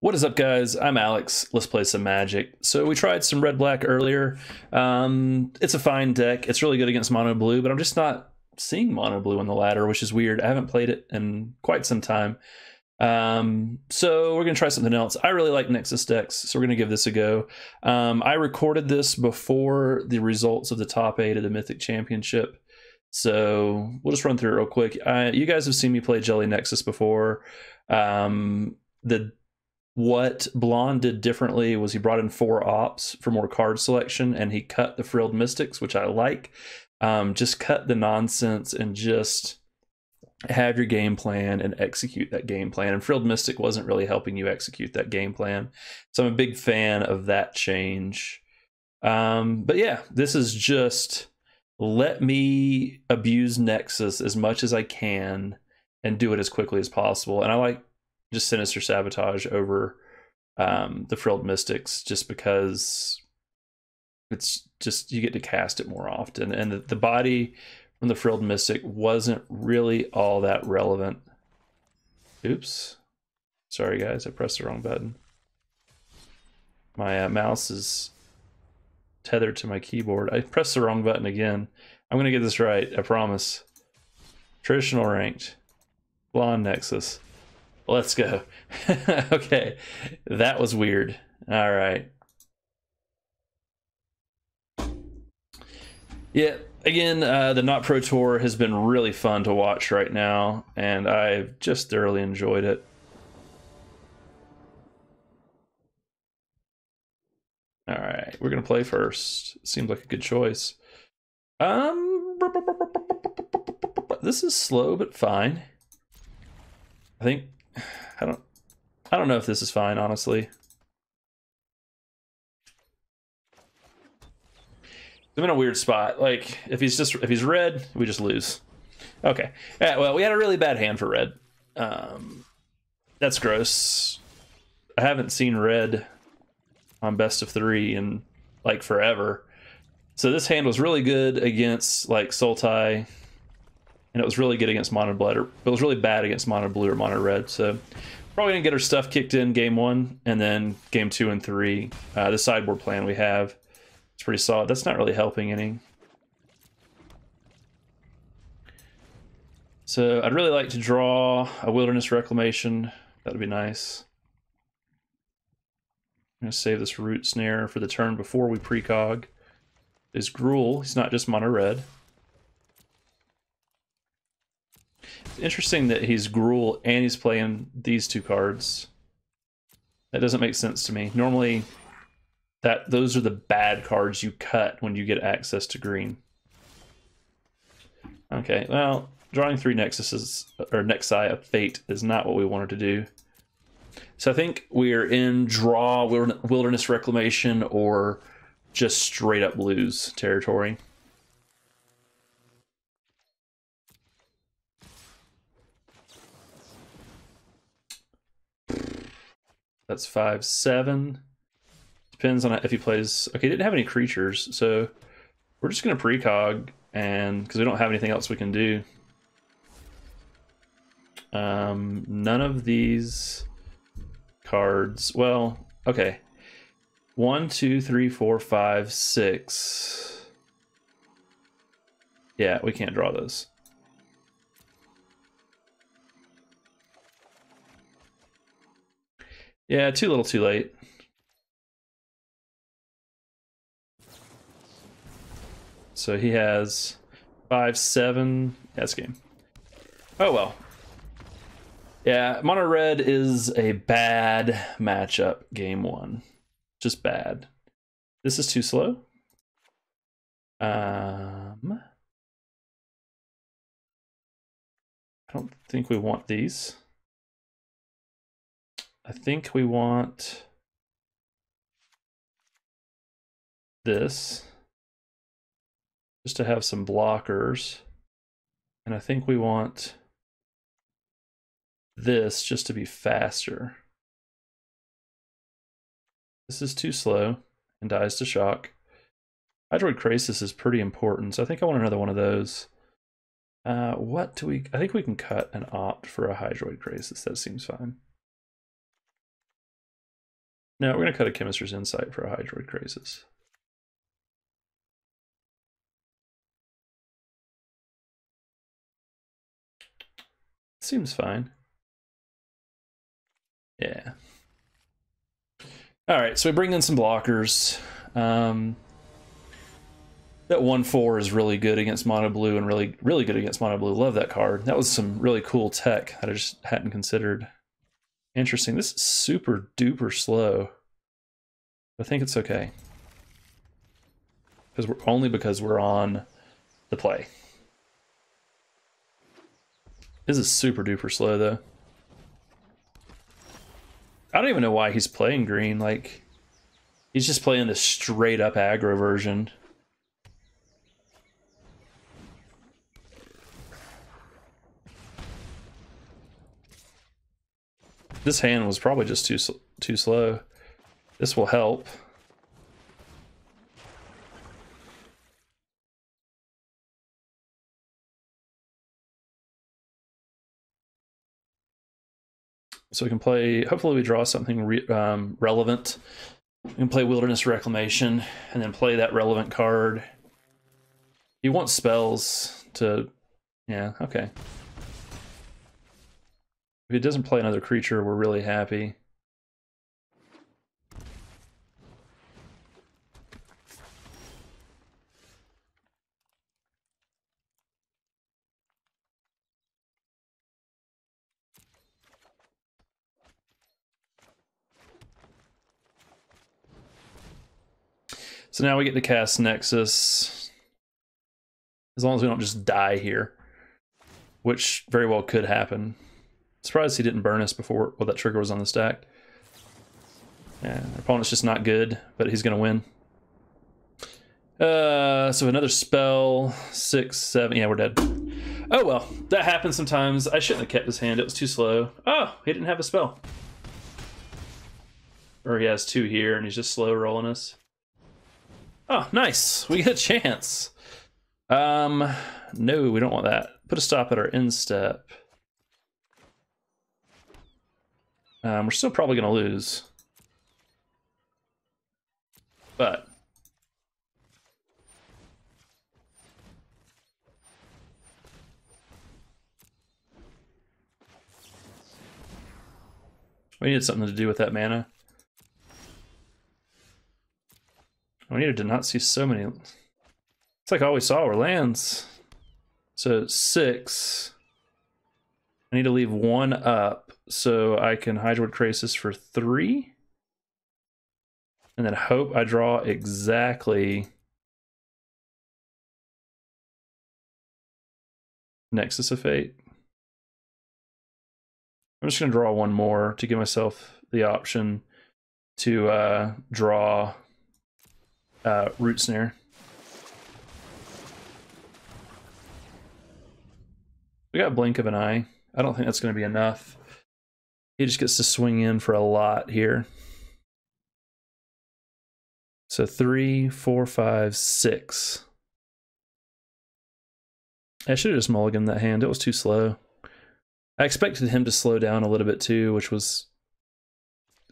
What is up, guys? I'm Alex. Let's play some Magic. So we tried some red-black earlier. It's a fine deck. It's really good against mono blue, but I'm just not seeing mono blue on the ladder, which is weird. I haven't played it in quite some time. So we're going to try something else. I really like Nexus decks, so we're going to give this a go. I recorded this before the results of the top 8 of the Mythic Championship. So we'll just run through it real quick. You guys have seen me play Jelly Nexus before. What Bonde did differently was he brought in 4 ops for more card selection, and he cut the Frilled Mystics, which I like. Just cut the nonsense and just have your game plan and execute that game plan. And Frilled Mystic wasn't really helping you execute that game plan. So I'm a big fan of that change. But yeah, this is just let me abuse Nexus as much as I can and do it as quickly as possible. And I like just Sinister Sabotage over the Frilled Mystics, just because it's just you get to cast it more often, and the body from the Frilled Mystic wasn't really all that relevant. Oops, sorry guys, I pressed the wrong button. My mouse is tethered to my keyboard. I pressed the wrong button again. I'm gonna get this right, I promise. Traditional ranked Blonde Nexus. Let's go. Okay, that was weird. All right. Yeah, again, the Not Pro Tour has been really fun to watch right now, and I've just thoroughly enjoyed it. All right, we're gonna play first. Seems like a good choice. This is slow but fine. I think I don't know if this is fine, honestly. I'm in a weird spot. Like if he's red, we just lose. Okay. Yeah, well, we had a really bad hand for red. That's gross. I haven't seen red on best of 3 in like forever. So this hand was really good against like Sultai, and it was really good against mono blood, but it was really bad against mono blue or mono red. So probably gonna get our stuff kicked in game 1, and then game 2 and 3. The sideboard plan we have, it's pretty solid. That's not really helping any. So I'd really like to draw a Wilderness Reclamation. That would be nice. I'm gonna save this Root Snare for the turn before we precog. Is Gruul, he's not just mono red. It's interesting that he's Gruul and he's playing these 2 cards. That doesn't make sense to me. Normally, those are the bad cards you cut when you get access to green. Okay, well, drawing 3 Nexuses, or Nexi of Fate, is not what we wanted to do. So I think we're in draw Wilderness Reclamation or just straight up lose territory. That's 5/7. Depends on if he plays. Okay, he didn't have any creatures, so we're just gonna precog, and because we don't have anything else we can do. None of these cards. Well, okay. 1, 2, 3, 4, 5, 6. Yeah, we can't draw those. Yeah, too little, too late. So he has 5/7. That's game. Oh well. Yeah, mono red is a bad matchup game 1. Just bad. This is too slow. I don't think we want these. I think we want this just to have some blockers, and I think we want this just to be faster. This is too slow and dies to shock. Hydroid Krasis is pretty important, so I think I want another one of those. What do we... I think we can cut and opt for a Hydroid Krasis. That seems fine. No, we're going to cut a Chemister's Insight for a Hydroid Krasis. Seems fine. Yeah. All right, so we bring in some blockers. That 1/4 is really good against mono blue and really good against mono blue. Love that card. That was some really cool tech that I just hadn't considered. Interesting. This is super duper slow. I think it's okay. Because we're on the play. This is super duper slow though. I don't even know why he's playing green. Like, he's just playing the straight up aggro version. This hand was probably just too slow. This will help. So we can play, hopefully we draw something relevant. We can play Wilderness Reclamation and then play that relevant card. He wants spells to, yeah, okay. If he doesn't play another creature, we're really happy. So now we get to cast Nexus. As long as we don't just die here, which very well could happen. Surprised he didn't burn us before that trigger was on the stack. Yeah, our opponent's just not good, but he's gonna win. So another spell, 6, 7, yeah, we're dead. Oh well, that happens sometimes. I shouldn't have kept his hand, it was too slow. Oh, he didn't have a spell. Or he has 2 here and he's just slow rolling us. Oh, nice, we get a chance. No, we don't want that. Put a stop at our end step. We're still probably gonna lose. But we needed something to do with that mana. We needed to not see so many. It's like all we saw were lands. So 6. I need to leave 1 up so I can Hydroid Krasis for 3. And then hope I draw exactly Nexus of Fate. I'm just going to draw 1 more to give myself the option to draw Root Snare. We got Blink of an Eye. I don't think that's going to be enough. He just gets to swing in for a lot here. So 3, 4, 5, 6. I should have just mulliganed that hand. It was too slow. I expected him to slow down a little bit too, which was...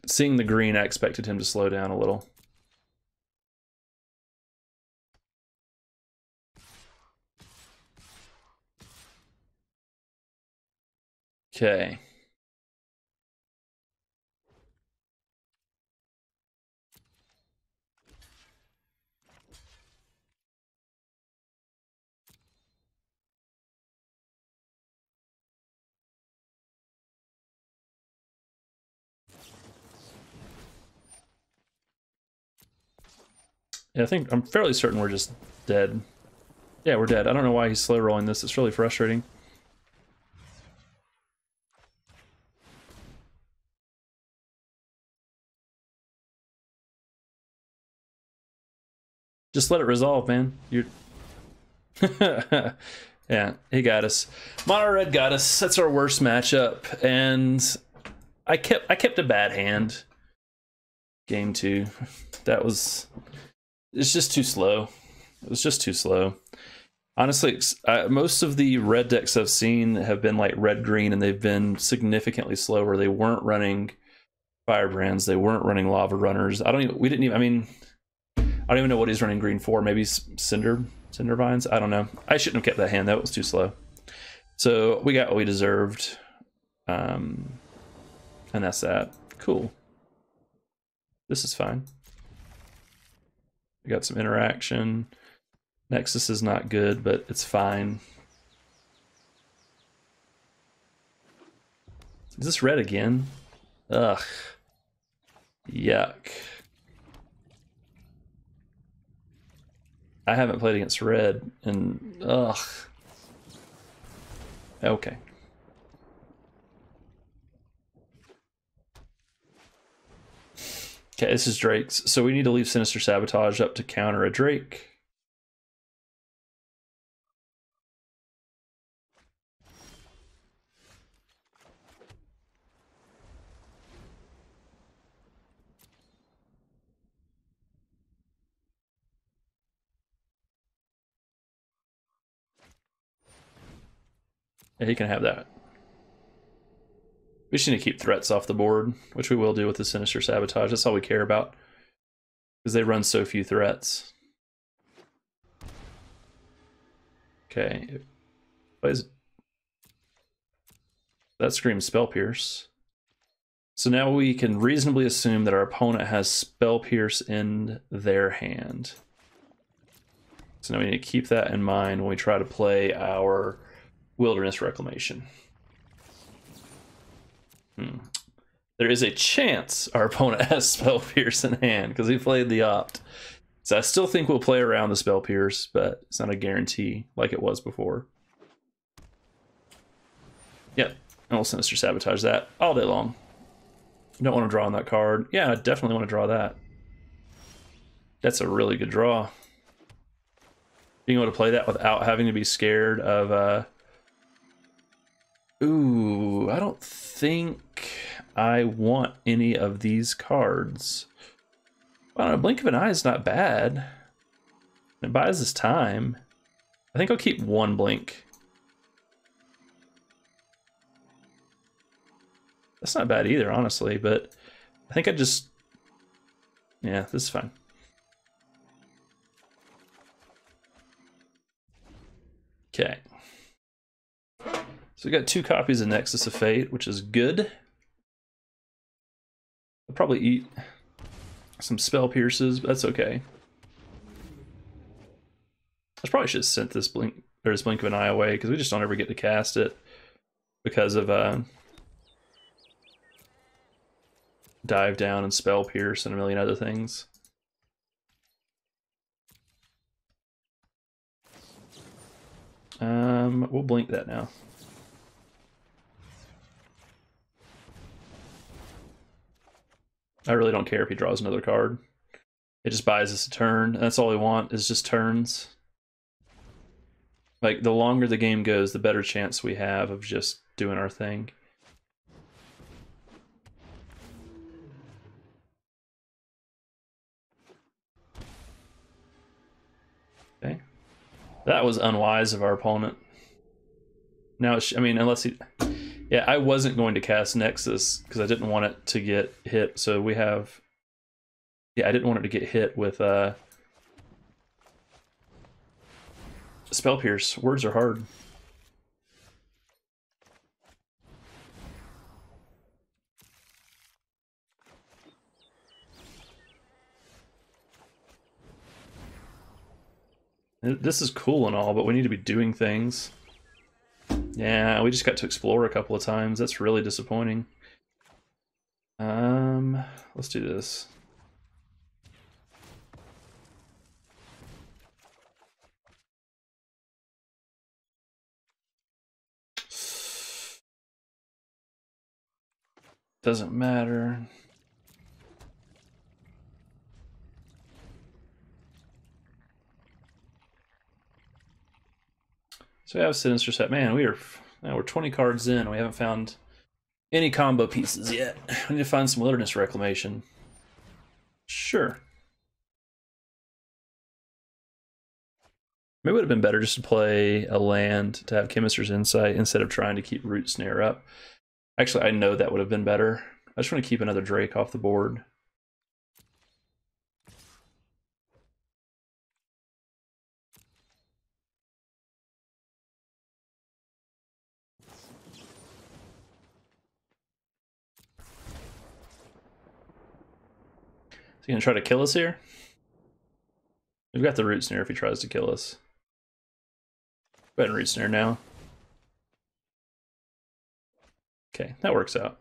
Seeing the green, I expected him to slow down a little. Okay. Yeah, I think I'm fairly certain we're just dead. Yeah, we're dead. I don't know why he's slow rolling this. It's really frustrating. Just let it resolve, man. You're yeah, he got us. Mono red got us. That's our worst matchup, and I kept a bad hand. Game 2. That was... It's just too slow. It was just too slow. Honestly, most of the red decks I've seen have been like red-green, and they've been significantly slower. They weren't running Firebrands. They weren't running Lava Runners. I don't even know what he's running green for. Maybe Cinder Vines. I don't know. I shouldn't have kept that hand. That was too slow. So we got what we deserved. And that's that. Cool. This is fine. We got some interaction. Nexus is not good, but it's fine. Is this red again? Ugh. Yuck. I haven't played against red, and ugh. Okay. Okay, this is Drake's. So we need to leave Sinister Sabotage up to counter a Drake. Yeah, he can have that. We just need to keep threats off the board, which we will do with the Sinister Sabotage. That's all we care about, because they run so few threats. Okay. That screams Spell Pierce. So now we can reasonably assume that our opponent has Spell Pierce in their hand. So now we need to keep that in mind when we try to play our Wilderness Reclamation. There is a chance our opponent has Spell Pierce in hand because he played the Opt. So I still think we'll play around the Spell Pierce, but it's not a guarantee like it was before. Yep, and we'll Sinister Sabotage that all day long. Don't want to draw on that card. Yeah, I definitely want to draw that. That's a really good draw. Being able to play that without having to be scared of... Ooh, I don't think I want any of these cards. I don't know, Blink of an Eye is not bad. It buys us time. I think I'll keep one Blink. That's not bad either, honestly, but I think I just... Yeah, this is fine. Okay. So we got 2 copies of Nexus of Fate, which is good. I'll probably eat some Spell Pierces, but that's okay. I probably should have sent this Blink of an Eye away, because we just don't ever get to cast it because of Dive Down and Spell Pierce and a million other things. We'll blink that now. I really don't care if he draws another card. It just buys us a turn. That's all we want, is just turns. Like, the longer the game goes, the better chance we have of just doing our thing. Okay. That was unwise of our opponent. Now, I mean, unless he... Yeah, I wasn't going to cast Nexus because I didn't want it to get hit. So we have... Yeah, I didn't want it to get hit with Spell Pierce. Words are hard. This is cool and all, but we need to be doing things. Yeah, we just got to explore a couple of times. That's really disappointing. Let's do this. Doesn't matter. So we have Sinister Set. Man, we're 20 cards in and we haven't found any combo pieces yet. We need to find some Wilderness Reclamation. Sure. Maybe it would have been better just to play a land to have Chemister's Insight instead of trying to keep Root Snare up. Actually, I know that would have been better. I just want to keep another Drake off the board. Is he gonna try to kill us here? We've got the Root Snare if he tries to kill us. Go ahead and Root Snare now. Okay, that works out.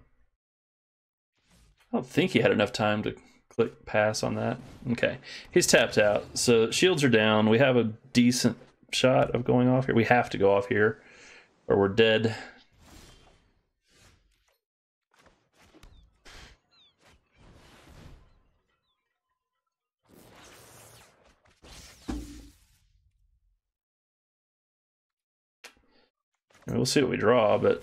I don't think he had enough time to click pass on that. Okay, he's tapped out. So shields are down. We have a decent shot of going off here. We have to go off here or we're dead. We'll see what we draw, but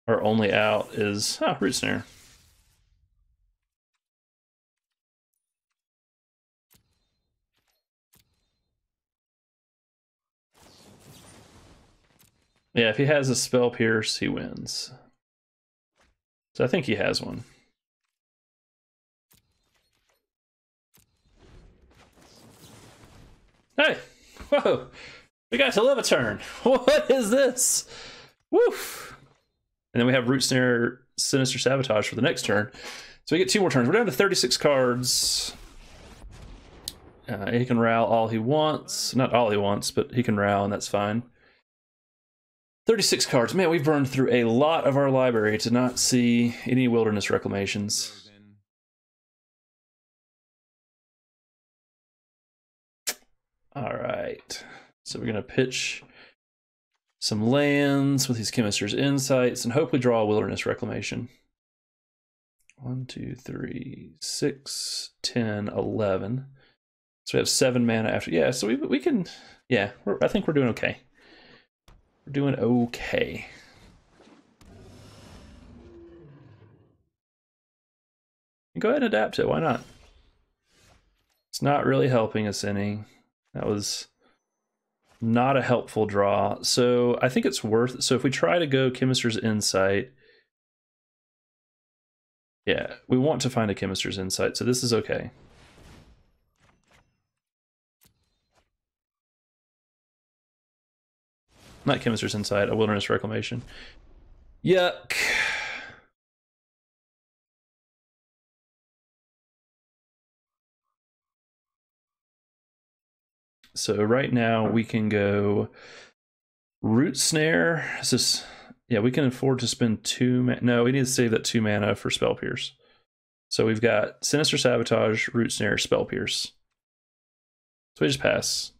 our only out is Root Snare. Yeah, if he has a Spell Pierce, he wins. So I think he has one. Hey! Whoa! We got to live a turn! What is this? Woof! And then we have Root Snare, Sinister Sabotage for the next turn. So we get 2 more turns. We're down to 36 cards. He can Ral all he wants. Not all he wants, but he can Ral, and that's fine. 36 cards. Man, we've burned through a lot of our library to not see any Wilderness Reclamations. All right. So we're going to pitch some lands with these Chemister's Insights and hopefully draw a Wilderness Reclamation. 1, 2, 3, 6, 10, 11. So we have 7 mana after. Yeah, so we can. Yeah, I think we're doing okay. We're doing okay. Go ahead and adapt it. Why not? It's not really helping us any. That was not a helpful draw. So I think it's worth it. So if we try to go Chemister's Insight, yeah, we want to find a Chemister's Insight. So this is okay. Not Chemister's Insight, a Wilderness Reclamation. Yuck. So right now we can go Root Snare. Is this, yeah, we can afford to spend 2 mana. No, we need to save that 2 mana for Spell Pierce. So we've got Sinister Sabotage, Root Snare, Spell Pierce. So we just pass.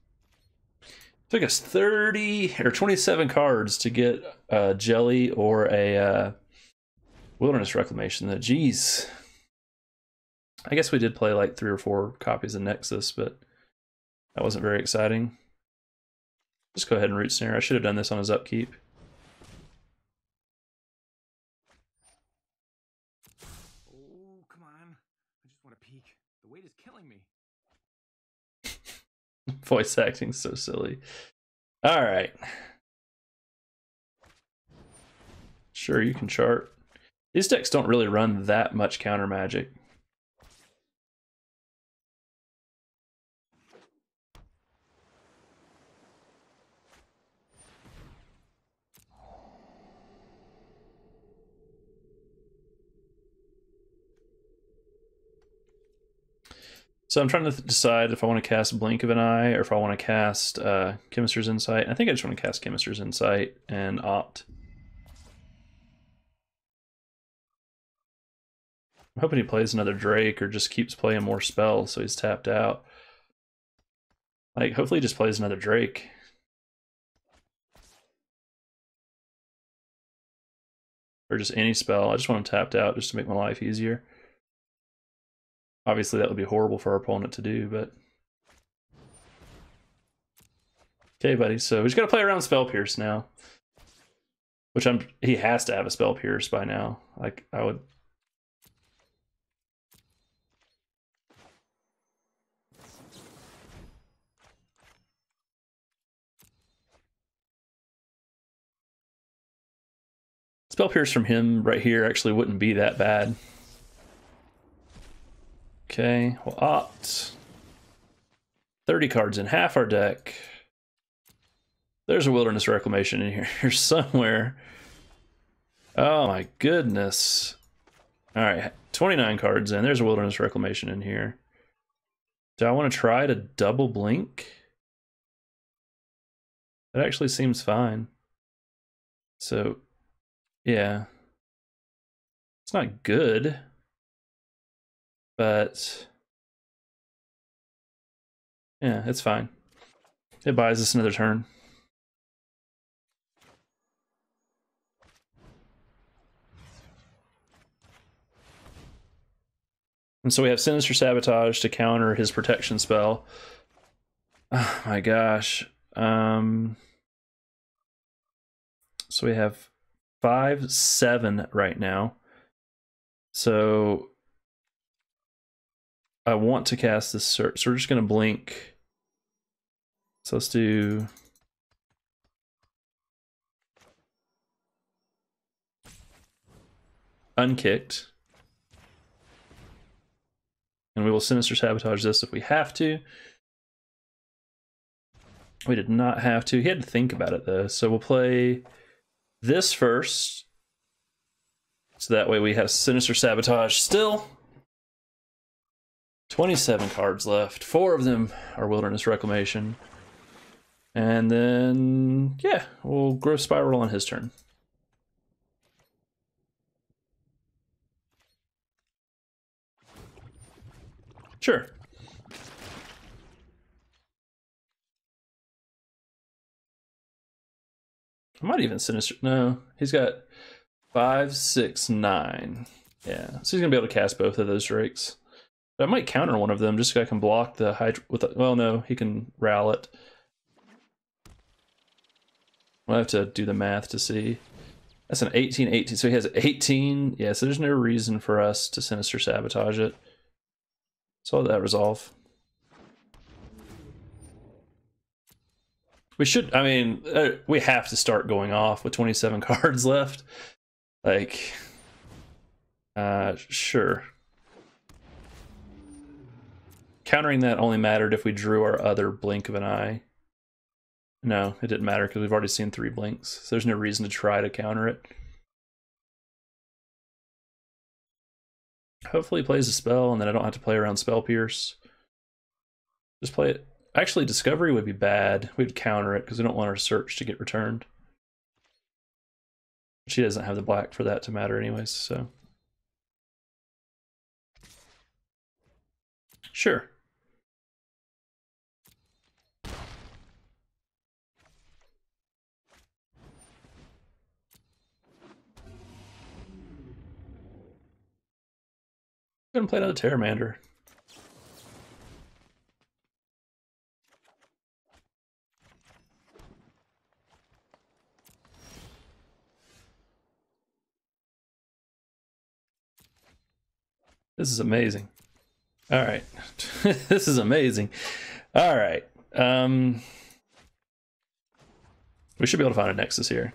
It took us 30 or 27 cards to get a Jelly or a Wilderness Reclamation. Jeez. I guess we did play like 3 or 4 copies of Nexus, but that wasn't very exciting. Just go ahead and Root Snare. I should have done this on his upkeep. Oh, come on. I just want to peek. The weight is killing me. Voice acting so silly. All right. Sure, you can chart. These decks don't really run that much counter magic. So I'm trying to decide if I want to cast Blink of an Eye or if I want to cast Chemister's Insight. I think I just want to cast Chemister's Insight and opt. I'm hoping he plays another Drake or just keeps playing more spells so he's tapped out. Like, hopefully he just plays another Drake. Or just any spell. I just want him tapped out just to make my life easier. Obviously that would be horrible for our opponent to do, but... Okay, buddy, so we just gotta play around Spell Pierce now. Which he has to have a Spell Pierce by now. Like, I would... Spell Pierce from him right here actually wouldn't be that bad. Okay, we'll opt. 30 cards in half our deck. There's a Wilderness Reclamation in here somewhere. Oh my goodness. Alright, 29 cards in. There's a Wilderness Reclamation in here. Do I want to try to double blink? That actually seems fine. So, yeah. It's not good. But, yeah, it's fine. It buys us another turn. And so we have Sinister Sabotage to counter his protection spell. Oh my gosh. So we have 5/7 right now. So I want to cast this search. So we're just going to blink. So let's do... Unkicked. And we will Sinister Sabotage this if we have to. We did not have to. He had to think about it though. So we'll play this first. So that way we have Sinister Sabotage still. 27 cards left. 4 of them are Wilderness Reclamation. And then, yeah, we'll Growth Spiral on his turn. Sure. I might even Sinister... No, he's got 5, 6, 9. Yeah, so he's going to be able to cast both of those Drakes. But I might counter one of them just so I can block the Hydra... with the, well, no, he can Ral it. I'll have to do the math to see. That's an 18, 18. So he has 18. Yeah, so there's no reason for us to Sinister Sabotage it. So I'll let that resolve. We should, I mean, we have to start going off with 27 cards left. Like, sure. Countering that only mattered if we drew our other blink of an eye. No, it didn't matter because we've already seen 3 blinks. So there's no reason to try to counter it. Hopefully he plays a spell and then I don't have to play around Spell Pierce. Just play it. Actually, Discovery would be bad. We'd counter it because we don't want our search to get returned. She doesn't have the black for that to matter anyways, so. Sure. I'm gonna play another Terramander. This is amazing. All right. This is amazing. All right. We should be able to find a Nexus here.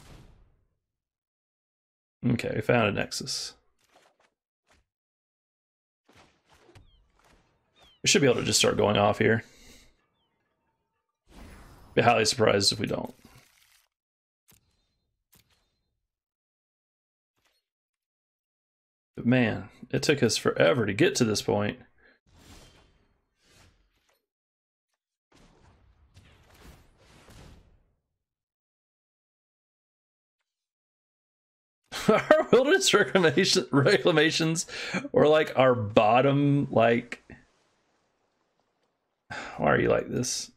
Okay, we found a Nexus. We should be able to just start going off here. Be highly surprised if we don't. But man, it took us forever to get to this point. Our Wilderness Reclamations were like our bottom, like... Why are you like this?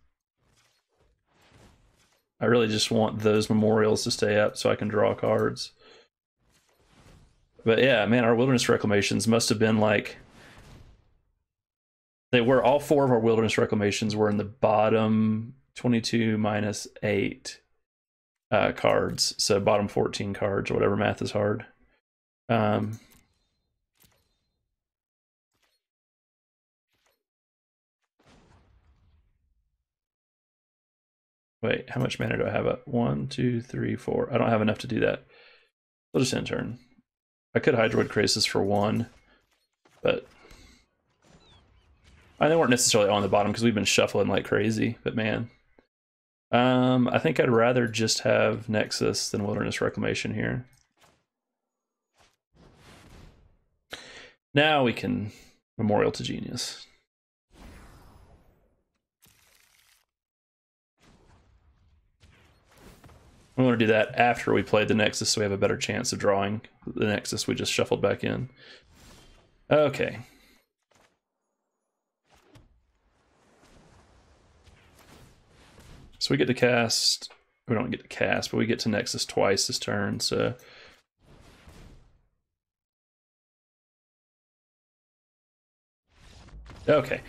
I really just want those memorials to stay up so I can draw cards. But yeah, man, our Wilderness Reclamations must have been like... They were, all 4 of our Wilderness Reclamations were in the bottom 22 minus 8 cards. So bottom 14 cards, or whatever math is hard. Wait, how much mana do I have? 1, 2, 3, 4. I don't have enough to do that. We'll just end turn. I could Hydroid Krasis for 1, but they weren't necessarily on the bottom because we've been shuffling like crazy. But man, I think I'd rather just have Nexus than Wilderness Reclamation here. Now we can Memorial to Genius. We want to do that after we play the Nexus so we have a better chance of drawing the Nexus we just shuffled back in. Okay. So we get to cast, we don't get to cast, but we get to Nexus twice this turn, so. Okay.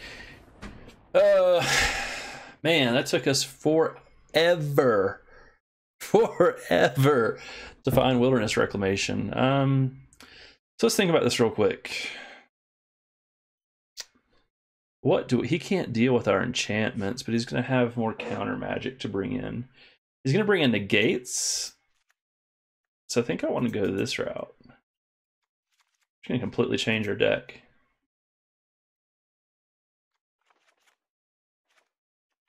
Man, that took us forever to find Wilderness Reclamation. So let's think about this real quick. He can't deal with our enchantments, but he's going to have more counter magic to bring in. He's going to bring in Negates. So I think I want to go this route. He's going to completely change our deck.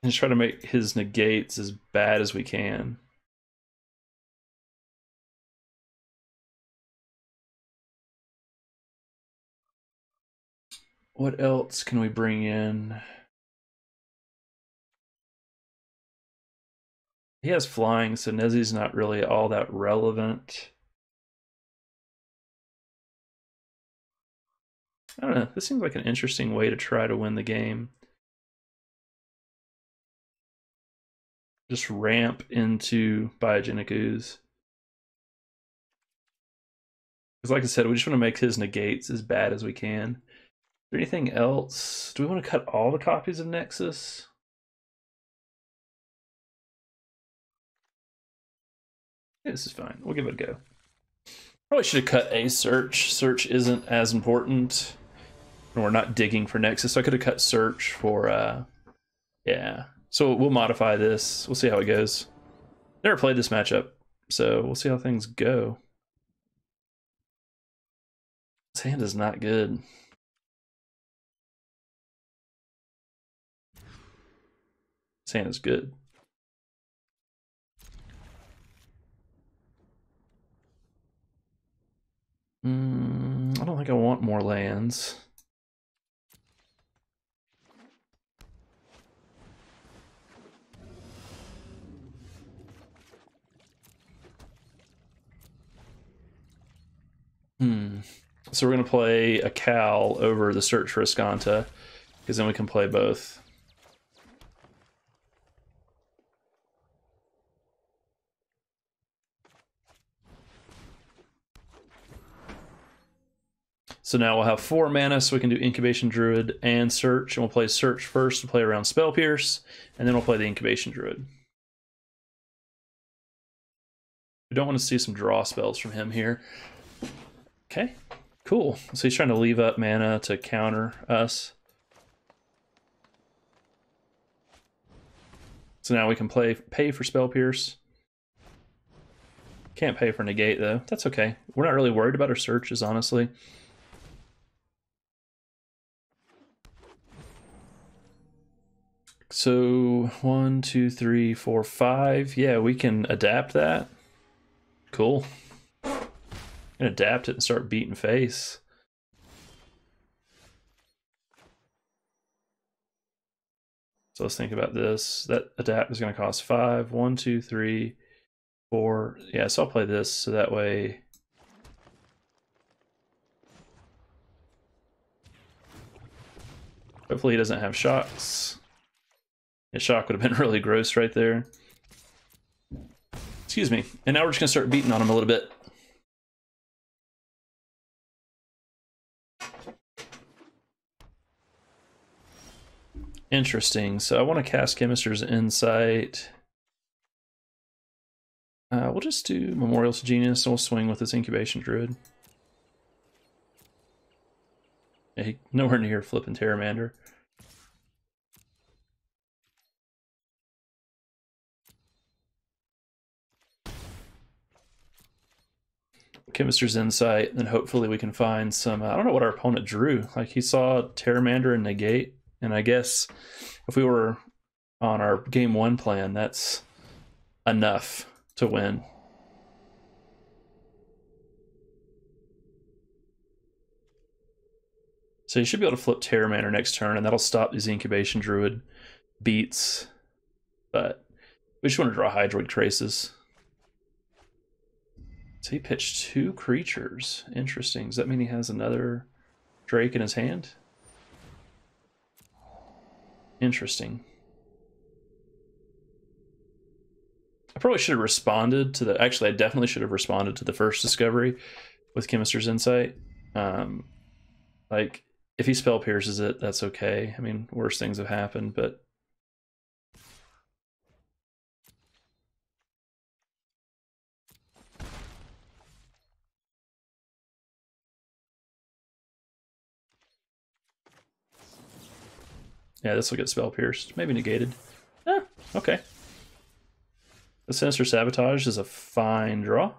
And just try to make his Negates as bad as we can. What else can we bring in? He has flying, so Nezi's not really all that relevant. I don't know. This seems like an interesting way to try to win the game. Just ramp into Biogenic Ooze. Because like I said, we just want to make his Negates as bad as we can. Is there anything else? Do we want to cut all the copies of Nexus? Yeah, this is fine. We'll give it a go. Probably should have cut a search. Search isn't as important. And we're not digging for Nexus, so I could have cut search for, yeah. So we'll modify this. We'll see how it goes. Never played this matchup, so we'll see how things go. This hand is not good. This hand is good. I don't think I want more lands. So we're going to play a Cowl over the search for Azcanta, because then we can play both. So now we'll have 4 mana, so we can do Incubation Druid and Search, and we'll play Search first to play around Spell Pierce, and then we'll play the Incubation Druid. We don't want to see some draw spells from him here. Okay, cool. So he's trying to leave up mana to counter us. So now we can pay for Spell Pierce. Can't pay for Negate, though. That's okay. We're not really worried about our searches, honestly. So 1, 2, 3, 4, 5. Yeah, we can adapt that. Cool. And adapt it and start beating face. So let's think about this. That adapt is going to cost 5. 1, 2, 3, 4. Yeah, so I'll play this so that way. Hopefully he doesn't have shocks. A shock would have been really gross right there. Excuse me. And now we're just going to start beating on him a little bit. Interesting. So I want to cast Chemister's Insight. We'll just do Memorial to Genius and we'll swing with this Incubation Druid. Yeah, nowhere near flipping Terramander. Chemister's Insight, then hopefully we can find some... I don't know what our opponent drew. Like, he saw Terramander and Negate, and I guess if we were on our game 1 plan, that's enough to win. So you should be able to flip Terramander next turn, and that'll stop these Incubation Druid beats. But we just want to draw Hydroid Krasis. So he pitched 2 creatures. Interesting. Does that mean he has another Drake in his hand? Interesting. I probably should have responded to the... Actually, I definitely should have responded to the first discovery with Chemister's Insight. Like, if he spell pierces it, that's okay. I mean, worse things have happened, but... Yeah, this will get spell pierced. Maybe negated. Eh, okay. The Sinister Sabotage is a fine draw.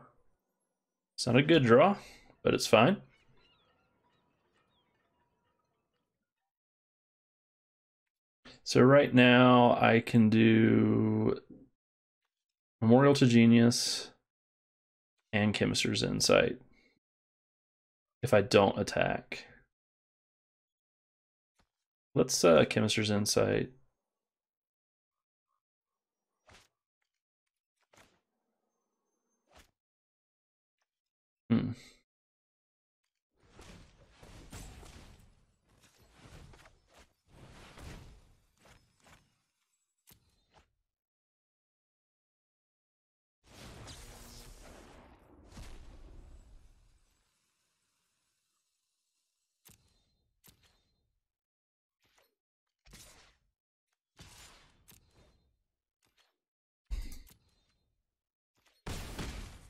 It's not a good draw, but it's fine. So right now I can do Memorial to Genius and Chemister's Insight if I don't attack. Let's Chemister's Insight.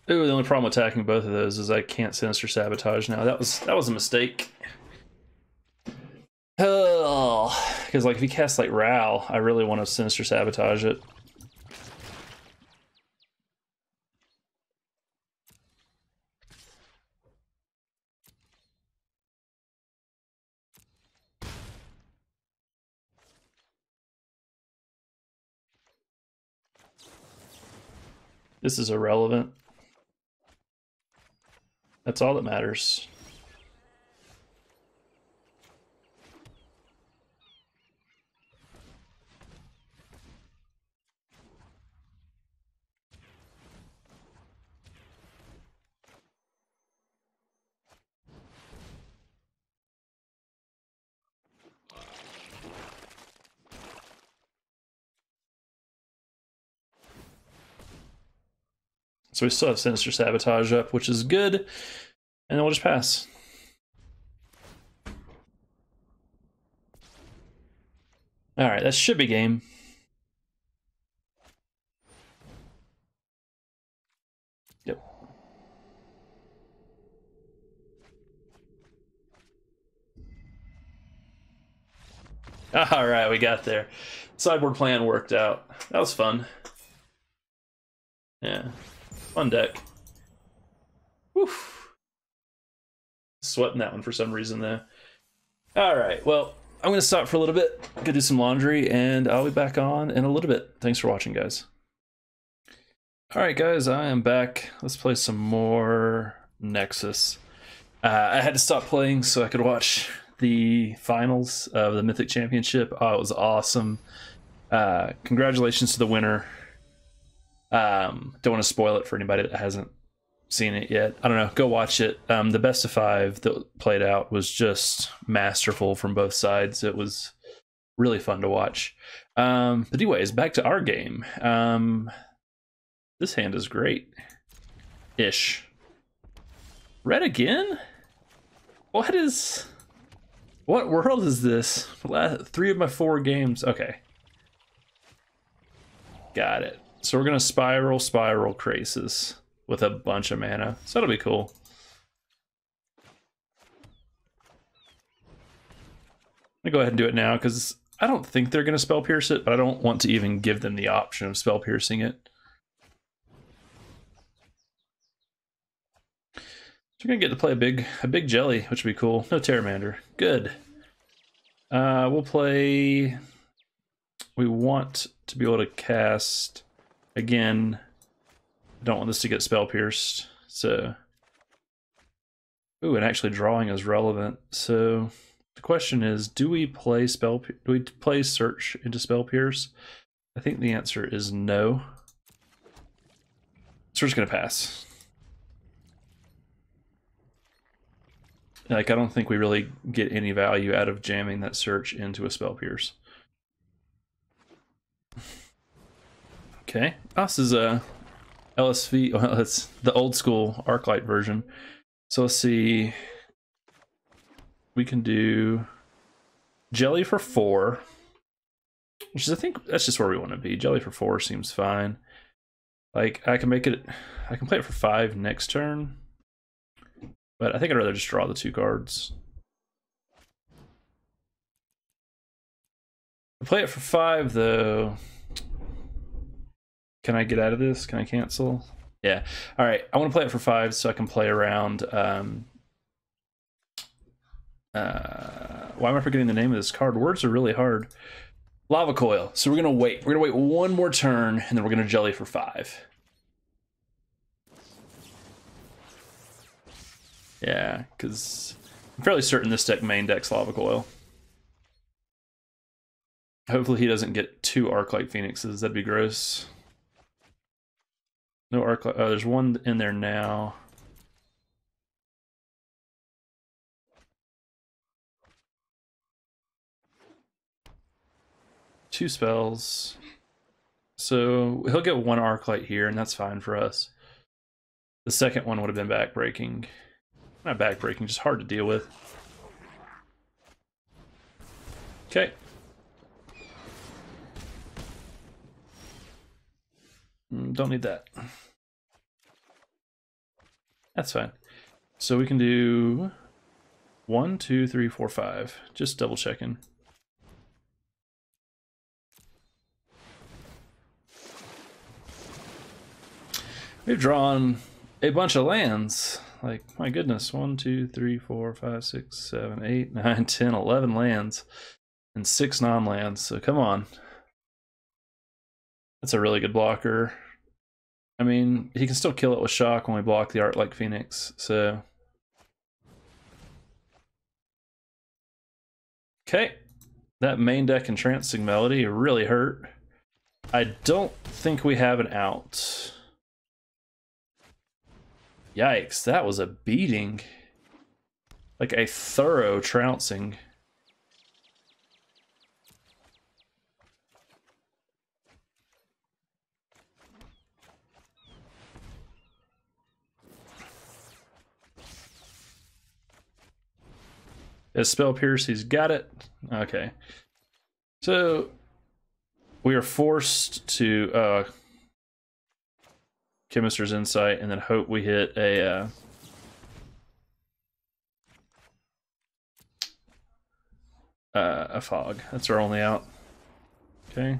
Ooh, the only problem attacking both of those is I can't Sinister Sabotage now. That was a mistake. Oh, because like if he casts like Ral, I really want to Sinister Sabotage it. This is irrelevant. That's all that matters. So we still have Sinister Sabotage up, which is good. And then we'll just pass. All right, that should be game. Yep. All right, we got there. Sideboard plan worked out. That was fun. Yeah, fun deck. Woof. Sweating that one for some reason though. All right, well, I'm gonna stop for a little bit, go do some laundry, and I'll be back on in a little bit. Thanks for watching, guys. All right, guys, I am back. Let's play some more Nexus. I had to stop playing so I could watch the finals of the Mythic Championship. Oh, it was awesome. Congratulations to the winner. Don't want to spoil it for anybody that hasn't seen it yet. I don't know, go watch it. The best of 5 that played out was just masterful from both sides. It was really fun to watch. But anyways, back to our game. This hand is great ish. Red again? What world is this? 3 of my 4 games. Okay, got it. So we're gonna spiral Krasis with a bunch of mana. So that'll be cool. I'm gonna go ahead and do it now because I don't think they're gonna spell pierce it, but I don't want to even give them the option of spell piercing it. we're gonna get to play a big jelly, which would be cool. No Terramander. Good. We'll play. We want to be able to cast again. I don't want this to get spell pierced. So, ooh, and actually drawing is relevant. So the question is, do we play search into spell pierce? I think the answer is no. So we're just gonna pass. Like, I don't think we really get any value out of jamming that search into a spell pierce. Okay, this is a LSV. Well, it's the old school Arclight version. So let's see. We can do Jelly for 4, which is, I think that's just where we want to be. Jelly for 4 seems fine. Like, I can play it for 5 next turn, but I think I'd rather just draw the 2 cards. I play it for 5 though. Can I get out of this? Can I cancel? Yeah. All right. I want to play it for 5 so I can play around. Why am I forgetting the name of this card? Words are really hard. Lava Coil. So we're gonna wait. We're gonna wait one more turn, and then we're gonna jelly for 5. Yeah, because I'm fairly certain this deck main decks Lava Coil. Hopefully he doesn't get 2 Arclight Phoenixes. That'd be gross. No Arclight. Oh, there's one in there now. Two spells. So he'll get 1 Arclight here, and that's fine for us. The second one would have been backbreaking. Not backbreaking, just hard to deal with. Okay. Don't need that. That's fine. So we can do 1, 2, 3, 4, 5. Just double checking. We've drawn a bunch of lands. Like, my goodness, 1, 2, 3, 4, 5, 6, 7, 8, 9, 10, 11 lands. And 6 non-lands, so come on. That's a really good blocker. I mean, he can still kill it with shock when we block the Art like Phoenix, so. Okay. That main deck Entrancing Melody really hurt. I don't think we have an out. Yikes, that was a beating. Like a thorough trouncing. As Spell Pierce, he's got it. Okay. So we are forced to Chemister's Insight and then hope we hit a fog. That's our only out. Okay.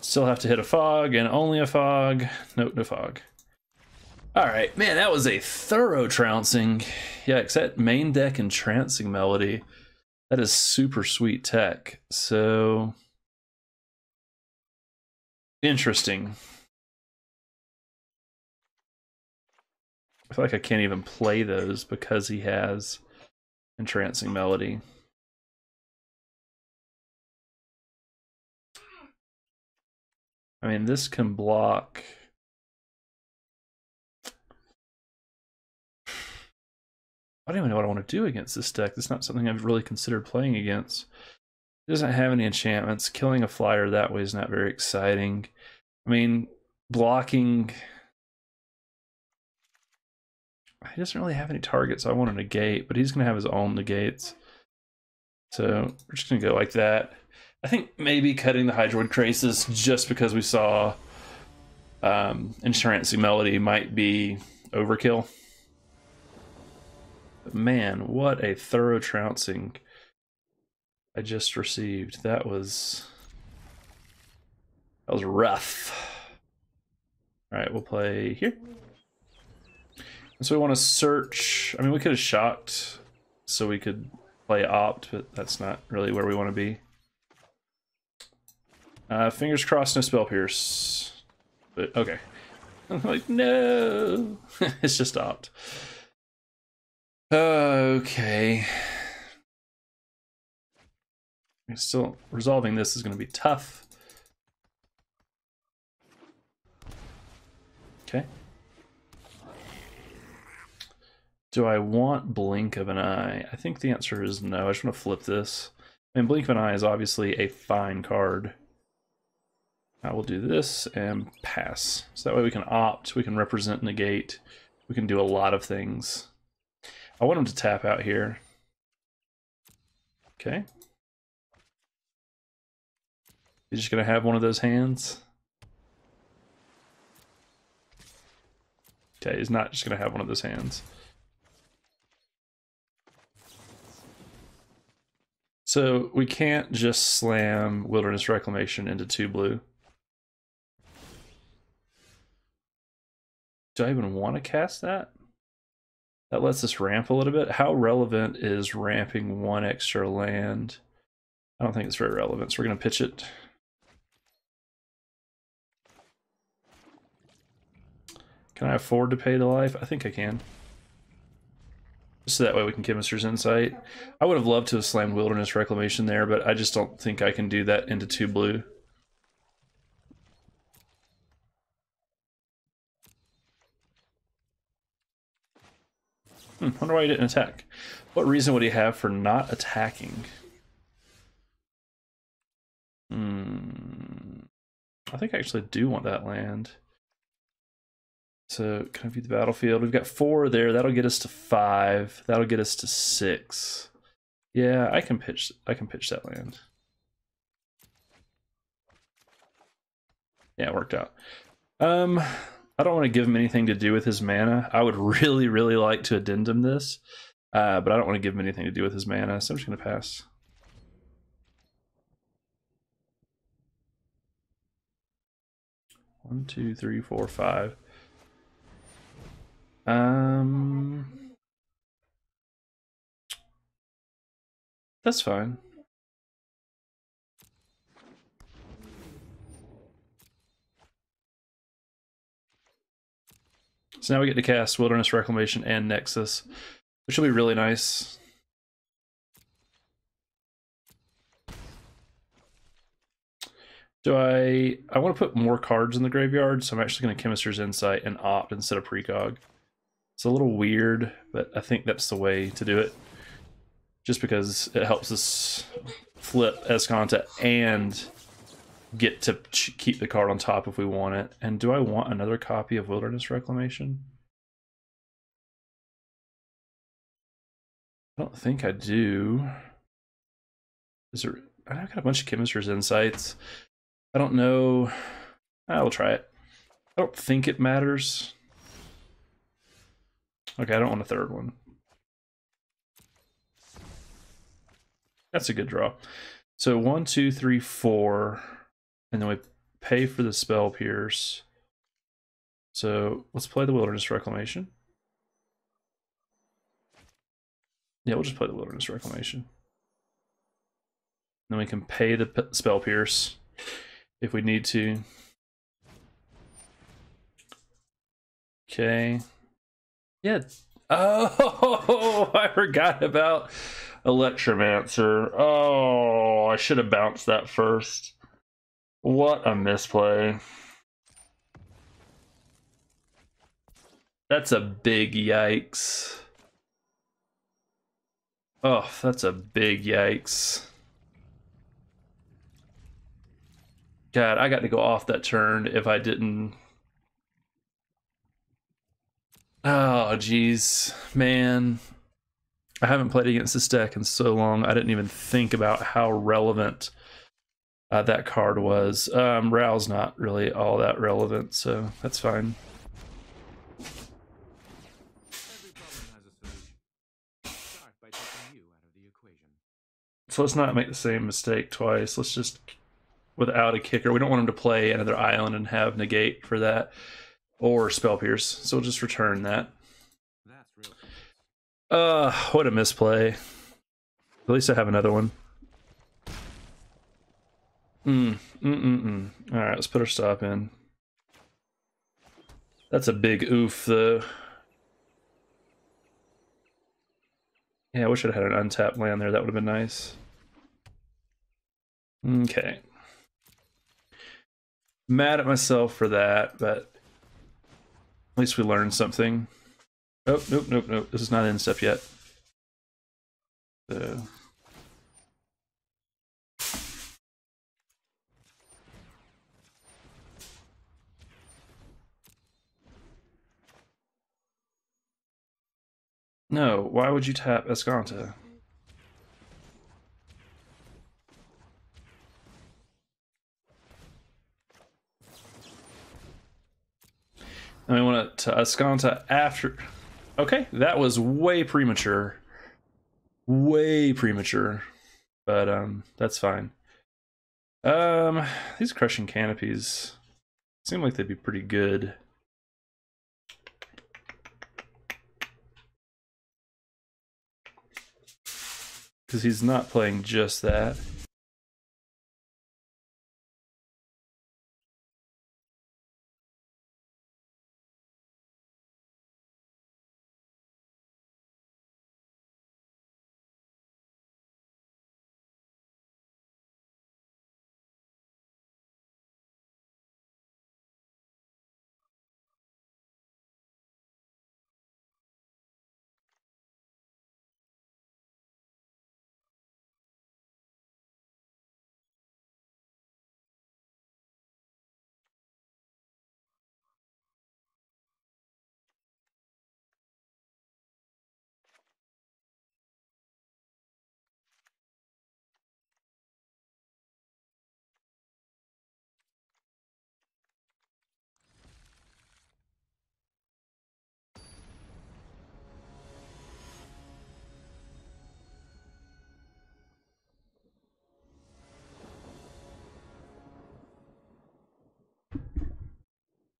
Still have to hit a fog and only a fog. Nope, no fog. Alright, man, that was a thorough trouncing. Yikes, that main deck Entrancing Melody. That is super sweet tech. So interesting. I feel like I can't even play those because he has Entrancing Melody. I mean, this can block. I don't even know what I want to do against this deck. It's not something I've really considered playing against. It doesn't have any enchantments. Killing a flyer that way is not very exciting. I mean, blocking. He doesn't really have any targets. I want to negate, but he's going to have his own negates. So we're just going to go like that. I think maybe cutting the Hydroid Krasis just because we saw Entrancing Melody might be overkill. But man, what a thorough trouncing I just received. That was rough. All right, we'll play here. So we want to search. I mean, we could have shocked so we could play opt, but that's not really where we want to be. Fingers crossed, no spell pierce. But okay. I'm like, no. It's just opt. Okay. Still, resolving this is going to be tough. Okay. Do I want Blink of an Eye? I think the answer is no. I just want to flip this. I mean, Blink of an Eye is obviously a fine card. I will do this and pass. So that way we can opt, we can represent Negate, we can do a lot of things. I want him to tap out here. Okay. He's just going to have one of those hands. Okay, he's not just going to have one of those hands. So we can't just slam Wilderness Reclamation into 2 blue. Do I even want to cast that? That lets us ramp a little bit. How relevant is ramping 1 extra land? I don't think it's very relevant, so we're going to pitch it. Can I afford to pay the life? I think I can. Just so that way we can Chemister's Insight. I would have loved to have slammed Wilderness Reclamation there, but I just don't think I can do that into 2 blue. Wonder why he didn't attack. What reason would he have for not attacking? I think I actually do want that land. So, can I view the battlefield? We've got 4 there. That'll get us to 5. That'll get us to 6. Yeah, I can pitch that land. Yeah, it worked out. I don't want to give him anything to do with his mana. I would really, really like to addendum this, but I don't want to give him anything to do with his mana, so I'm just going to pass. One, two, three, four, 5. That's fine. So now we get to cast Wilderness Reclamation and Nexus, which will be really nice. I want to put more cards in the graveyard, so I'm actually going to Chemister's Insight and opt instead of Precog. It's a little weird, but I think that's the way to do it. Just because it helps us flip Azcanta and get to keep the card on top if we want it. And do I want another copy of Wilderness Reclamation? I don't think I do. Is there? I've got a bunch of Chemister's Insights. I don't know. I will try it. I don't think it matters. Okay, I don't want a 3rd one. That's a good draw. So 1, 2, 3, 4, and then we pay for the spell pierce. So let's play the Wilderness Reclamation. Yeah, we'll just play the Wilderness Reclamation. Then we can pay the spell pierce if we need to. Okay. Yeah. Oh, I forgot about Electromancer. Oh, I should have bounced that first. What a misplay. That's a big yikes. Oh, that's a big yikes. God, I got to go off that turn if I didn't. Oh, geez, man. I haven't played against this deck in so long. I didn't even think about how relevant that card was. Rao's not really all that relevant, so that's fine. Every problem has a solution. Start by taking you out of the equation. So let's not make the same mistake twice. Let's just, without a kicker, we don't want him to play another island and have negate for that, or spell pierce. So we'll just return that. What a misplay. At least I have another one. Alright, let's put our stop in. That's a big oof, though. Yeah, I wish I'd had an untapped land there. That would have been nice. Okay. Mad at myself for that, but at least we learned something. Oh, nope. This is not in step yet. So. No, why would you tap Azcanta? I mean, want to Azcanta after. Okay, that was way premature. Way premature. But that's fine. These Crushing Canopies seem like they'd be pretty good. Because he's not playing just that.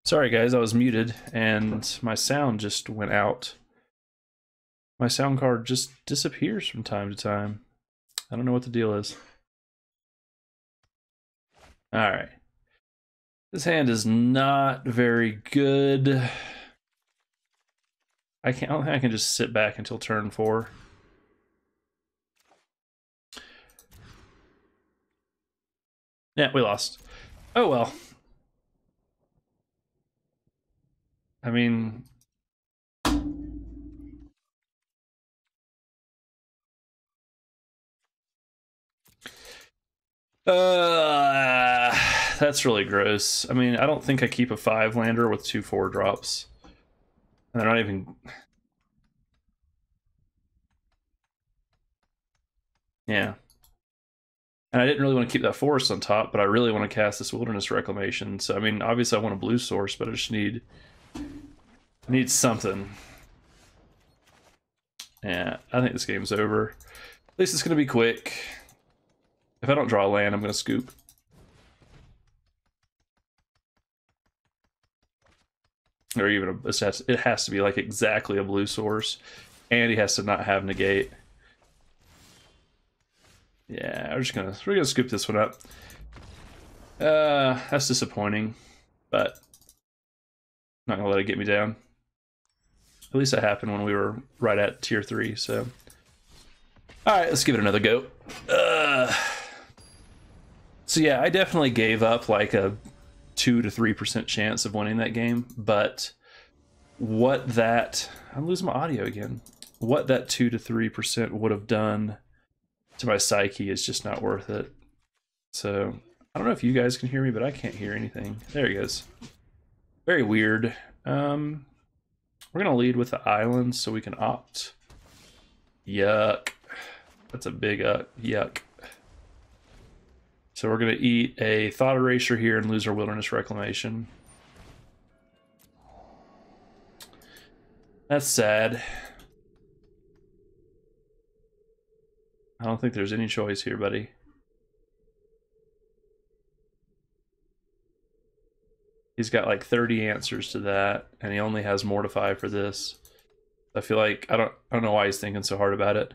Sorry guys, I was muted and my sound just went out. My sound card just disappears from time to time. I don't know what the deal is. Alright. This hand is not very good. I don't think I can just sit back until turn 4. Yeah, we lost. Oh well. I mean... that's really gross. I mean, I don't think I keep a 5-lander with 2 4-drops. And they're not even... Yeah. And I didn't really want to keep that forest on top, but I really want to cast this Wilderness Reclamation. So, I mean, obviously I want a blue source, but I just need something. Yeah, I think this game's over. At least it's going to be quick. If I don't draw a land, I'm going to scoop. Or even it has to be like exactly a blue source, and he has to not have negate. Yeah, we're gonna scoop this one up. That's disappointing, but not gonna let it get me down. At least that happened when we were right at tier 3. So, all right, let's give it another go. So yeah, I definitely gave up like a 2 to 3% chance of winning that game, but I'm losing my audio again. What that 2 to 3% would have done to my psyche is just not worth it. So I don't know if you guys can hear me, but I can't hear anything. There he goes. Very weird. We're gonna lead with the islands so we can opt. Yuck. That's a big yuck. So we're gonna eat a Thought Erasure here and lose our Wilderness Reclamation. That's sad. I don't think there's any choice here, buddy. He's got like 30 answers to that, and he only has Mortify for this. I feel like I don't know why he's thinking so hard about it.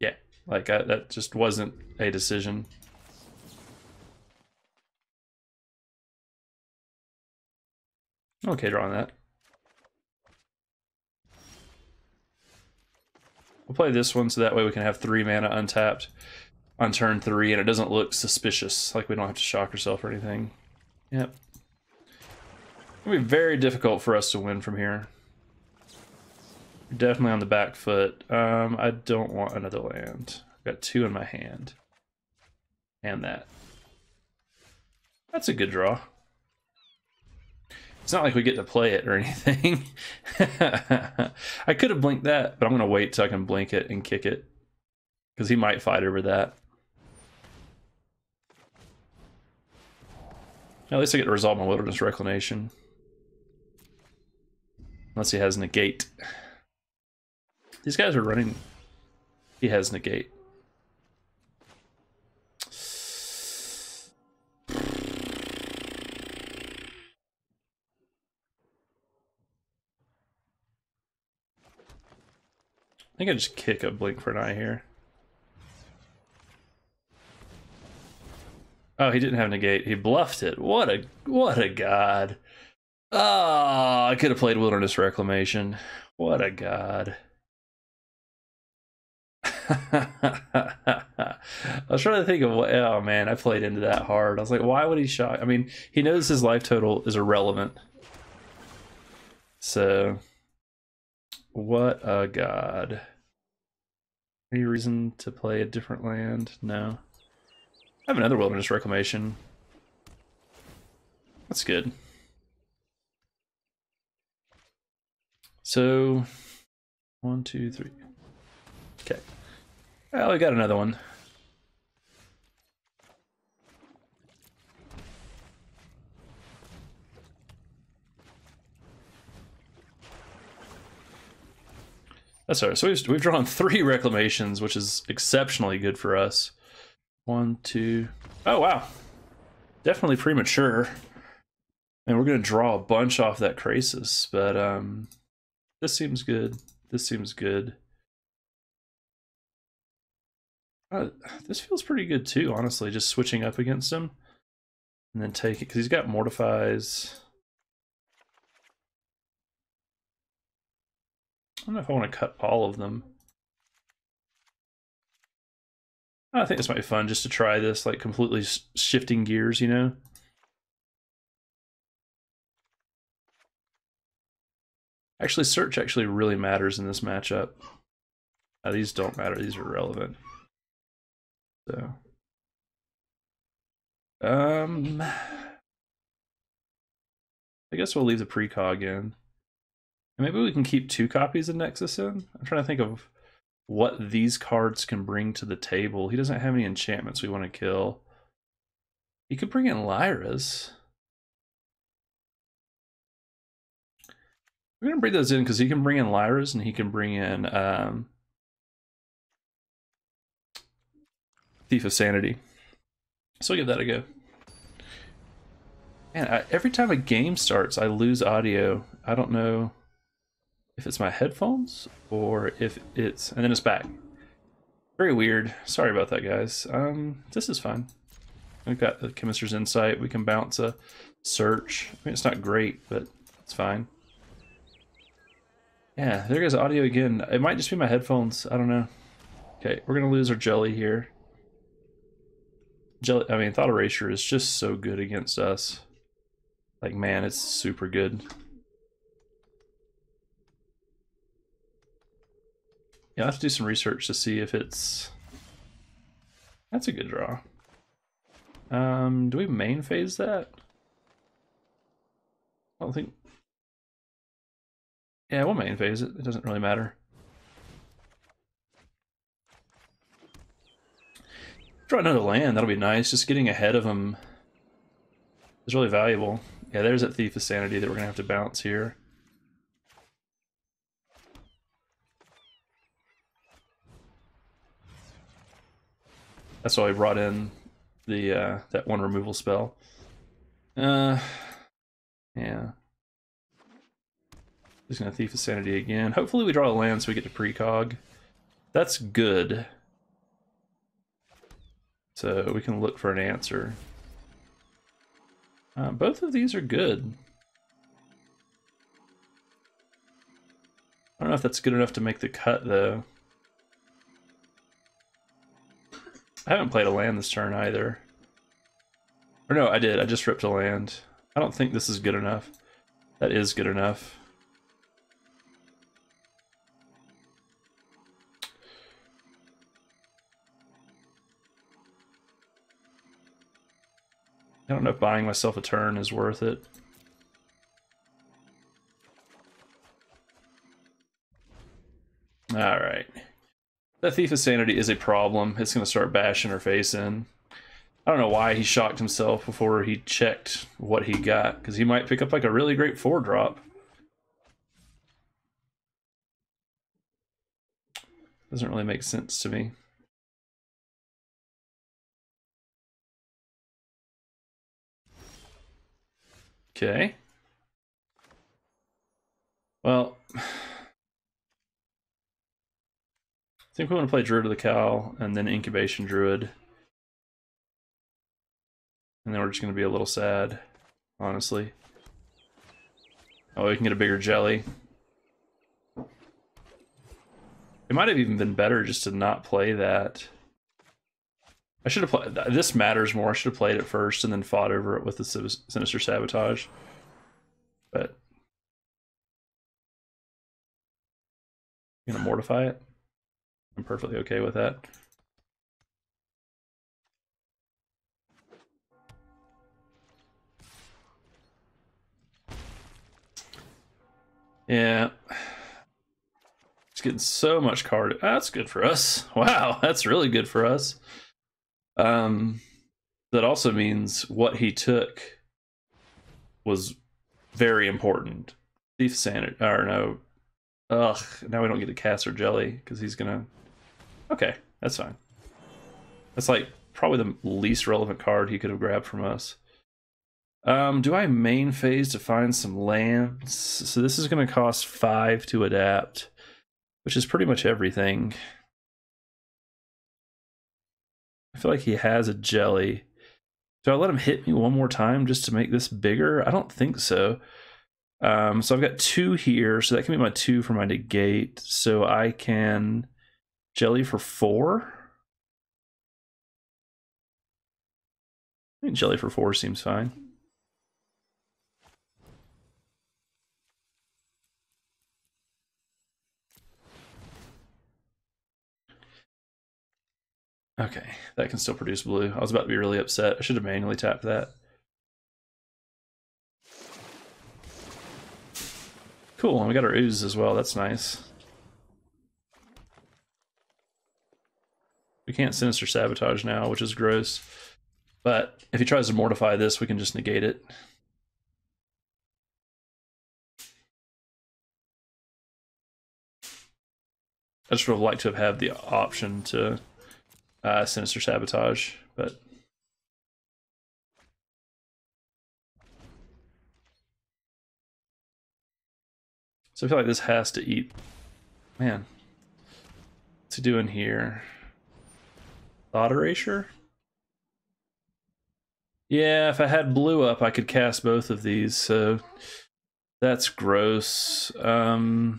Yeah, like that just wasn't a decision. Okay, drawing that. We'll play this one so that way we can have 3 mana untapped on turn 3 and it doesn't look suspicious, like we don't have to shock ourselves or anything. Yep. It'll be very difficult for us to win from here. We're definitely on the back foot. I don't want another land. I've got 2 in my hand. And that. That's a good draw. It's not like we get to play it or anything. I could have blinked that, but I'm going to wait till I can blink it and kick it. Because he might fight over that. At least I get to resolve my Wilderness Reclamation. Unless he has Negate. These guys are running... He has Negate. I think I just kick a Blink for an Eye here. Oh, he didn't have Negate. He bluffed it. What a god. Oh, I could have played Wilderness Reclamation. What a god. I was trying to think of what... Oh, man, I played into that hard. I was like, why would he shock? I mean, he knows his life total is irrelevant. So, what a god. Any reason to play a different land? No. I have another Wilderness Reclamation. That's good. So, 1, 2, 3. Okay. Well, we got another one. That's all right. So we've drawn 3 reclamations, which is exceptionally good for us. 1, 2. Oh, wow. Definitely premature. And we're going to draw a bunch off that Krasis, but this seems good. This seems good. This feels pretty good too, honestly, just switching up against him. And then take it, because he's got Mortifies. I don't know if I want to cut all of them. I think this might be fun just to try this, like completely shifting gears, you know? Actually, search actually really matters in this matchup. These don't matter, these are irrelevant. So. I guess we'll leave the precog in. And maybe we can keep 2 copies of Nexus in? I'm trying to think of what these cards can bring to the table. He doesn't have any enchantments we want to kill. He could bring in Lyra's. We're going to bring those in because he can bring in Lyra's and he can bring in Thief of Sanity. So we'll give that a go. Man, every time a game starts, I lose audio. I don't know if it's my headphones or if it's... And then it's back. Very weird. Sorry about that, guys. This is fine. We've got the Chemister's Insight. We can bounce a search. I mean, it's not great, but it's fine. Yeah, there goes audio again. It might just be my headphones. I don't know. Okay, we're going to lose our Jelly here. Jelly, I mean, Thought Erasure is just so good against us. Like, man, it's super good. Yeah, I have to do some research to see if it's... That's a good draw. Do we main phase that? I don't think... Yeah, we'll main phase it. It doesn't really matter. Draw another land. That'll be nice. Just getting ahead of him is really valuable. Yeah, there's that Thief of Sanity that we're going to have to bounce here. That's why I brought in the that one removal spell. Yeah. Just gonna Thief of Sanity again. Hopefully we draw a land so we get to precog. That's good. So we can look for an answer. Both of these are good. I don't know if that's good enough to make the cut, though. I haven't played a land this turn, either. Or no, I did. I just ripped a land. I don't think this is good enough. That is good enough. I don't know if buying myself a turn is worth it. Alright. That Thief of Sanity is a problem. It's going to start bashing her face in. I don't know why he shocked himself before he checked what he got, because he might pick up like a really great 4-drop. Doesn't really make sense to me. Okay. Well, I think we want to play Druid of the Cowl and then Incubation Druid. And then we're just going to be a little sad, honestly. Oh, we can get a bigger jelly. It might have even been better just to not play that. I should have played. This matters more. I should have played it first and then fought over it with the Sinister Sabotage. But I'm gonna mortify it. I'm perfectly okay with that. Yeah. It's getting so much card. That's good for us. Wow, that's really good for us. That also means what he took was very important. Thief Sanity, or no. Ugh, now we don't get to cast our jelly because he's gonna. Okay, that's fine. That's like probably the least relevant card he could have grabbed from us. Do I main phase to find some lands? So this is gonna cost 5 to adapt, which is pretty much everything. I feel like he has a jelly. Do I let him hit me one more time just to make this bigger? I don't think so. So I've got 2 here, so that can be my 2 for my negate. So I can jelly for 4. I think jelly for 4 seems fine. Okay, that can still produce blue. I was about to be really upset. I should have manually tapped that. Cool, and we got our ooze as well. That's nice. We can't Sinister Sabotage now, which is gross. But if he tries to mortify this, we can just negate it. I just would have liked to have had the option to Sinister Sabotage, but so I feel like this has to eat. Man, what's he doing here? Thought Erasure? Yeah, if I had blue up, I could cast both of these, so that's gross. We'll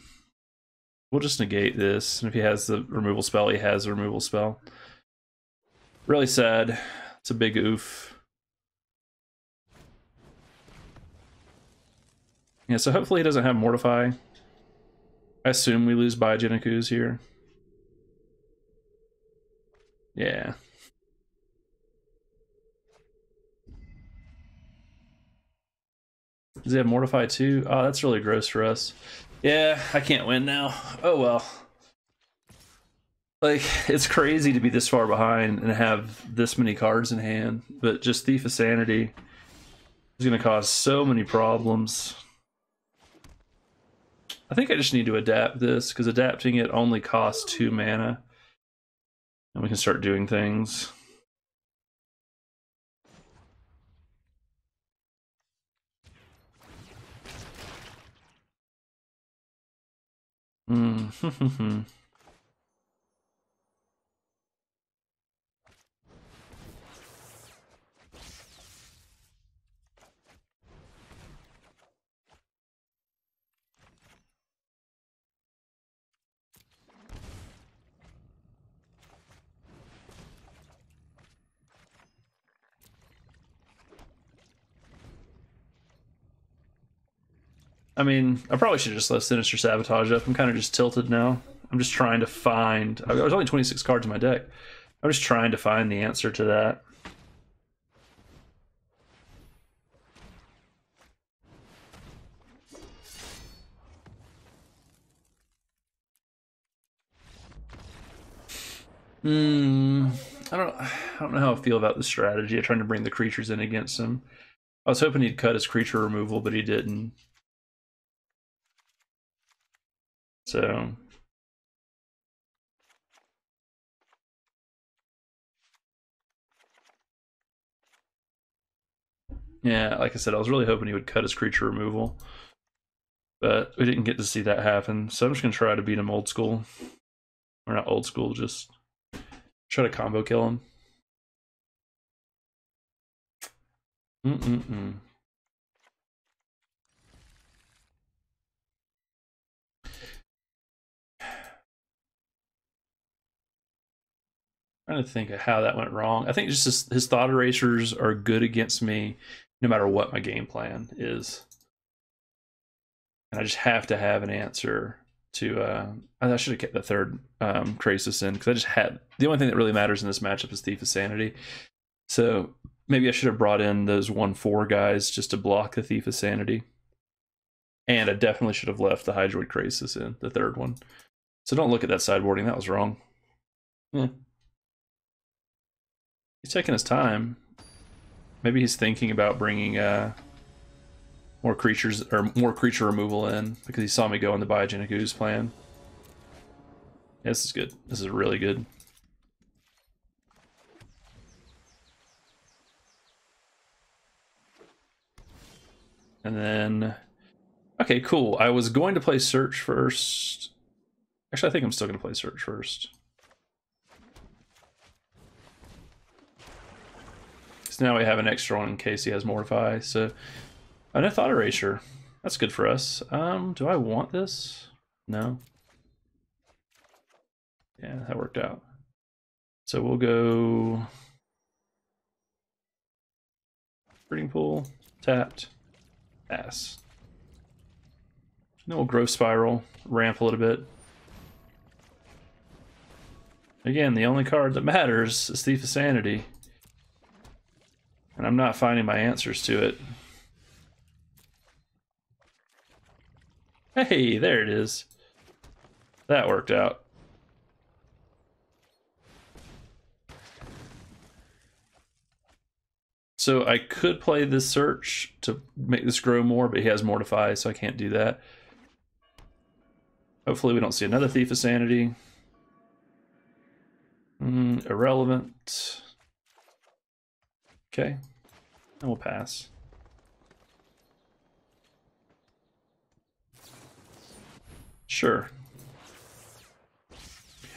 just negate this, and if he has the removal spell, he has a removal spell. Really sad. It's a big oof. Yeah, so hopefully he doesn't have Mortify. I assume we lose Biogenic Ooze here. Yeah. Does he have Mortify too? Oh, that's really gross for us. Yeah, I can't win now. Oh well. Like, it's crazy to be this far behind and have this many cards in hand, but just Thief of Sanity is going to cause so many problems. I think I just need to adapt this, because adapting it only costs 2 mana. And we can start doing things. Mm. I mean, I probably should have just left Sinister Sabotage up. I'm kind of just tilted now. I'm just trying to find... I was only 26 cards in my deck. I'm just trying to find the answer to that. I don't know how I feel about the strategy of trying to bring the creatures in against him. I was hoping he'd cut his creature removal, but he didn't. So... yeah, like I said, I was really hoping he would cut his creature removal. But we didn't get to see that happen. So I'm just going to try to beat him old school. Or not old school, just try to combo kill him. Trying to think of how that went wrong. I think just his thought erasers are good against me no matter what my game plan is. And I just have to have an answer to... I should have kept the third Krasis in, because I just had... the only thing that really matters in this matchup is Thief of Sanity. So maybe I should have brought in those 1/4 guys just to block the Thief of Sanity. And I definitely should have left the Hydroid Krasis in, the third one. So don't look at that sideboarding, that was wrong. Yeah. He's taking his time. Maybe he's thinking about bringing more creatures or more creature removal in because he saw me go in the Biogenic Ooze plan. Yeah, this is good. This is really good. And then, okay, cool. I was going to play Search first. Actually, I think I'm still going to play Search first. So now we have an extra one in case he has Mortify. So, a Thought Erasure. That's good for us. Do I want this? No. Yeah, that worked out. So we'll go Breeding Pool, tapped, pass. Then we'll Growth Spiral, ramp a little bit. Again, the only card that matters is Thief of Sanity. And I'm not finding my answers to it. Hey, there it is. That worked out. So I could play this Search to make this grow more, but he has Mortify, so I can't do that. Hopefully we don't see another Thief of Sanity. Irrelevant. Okay. And we'll pass. Sure.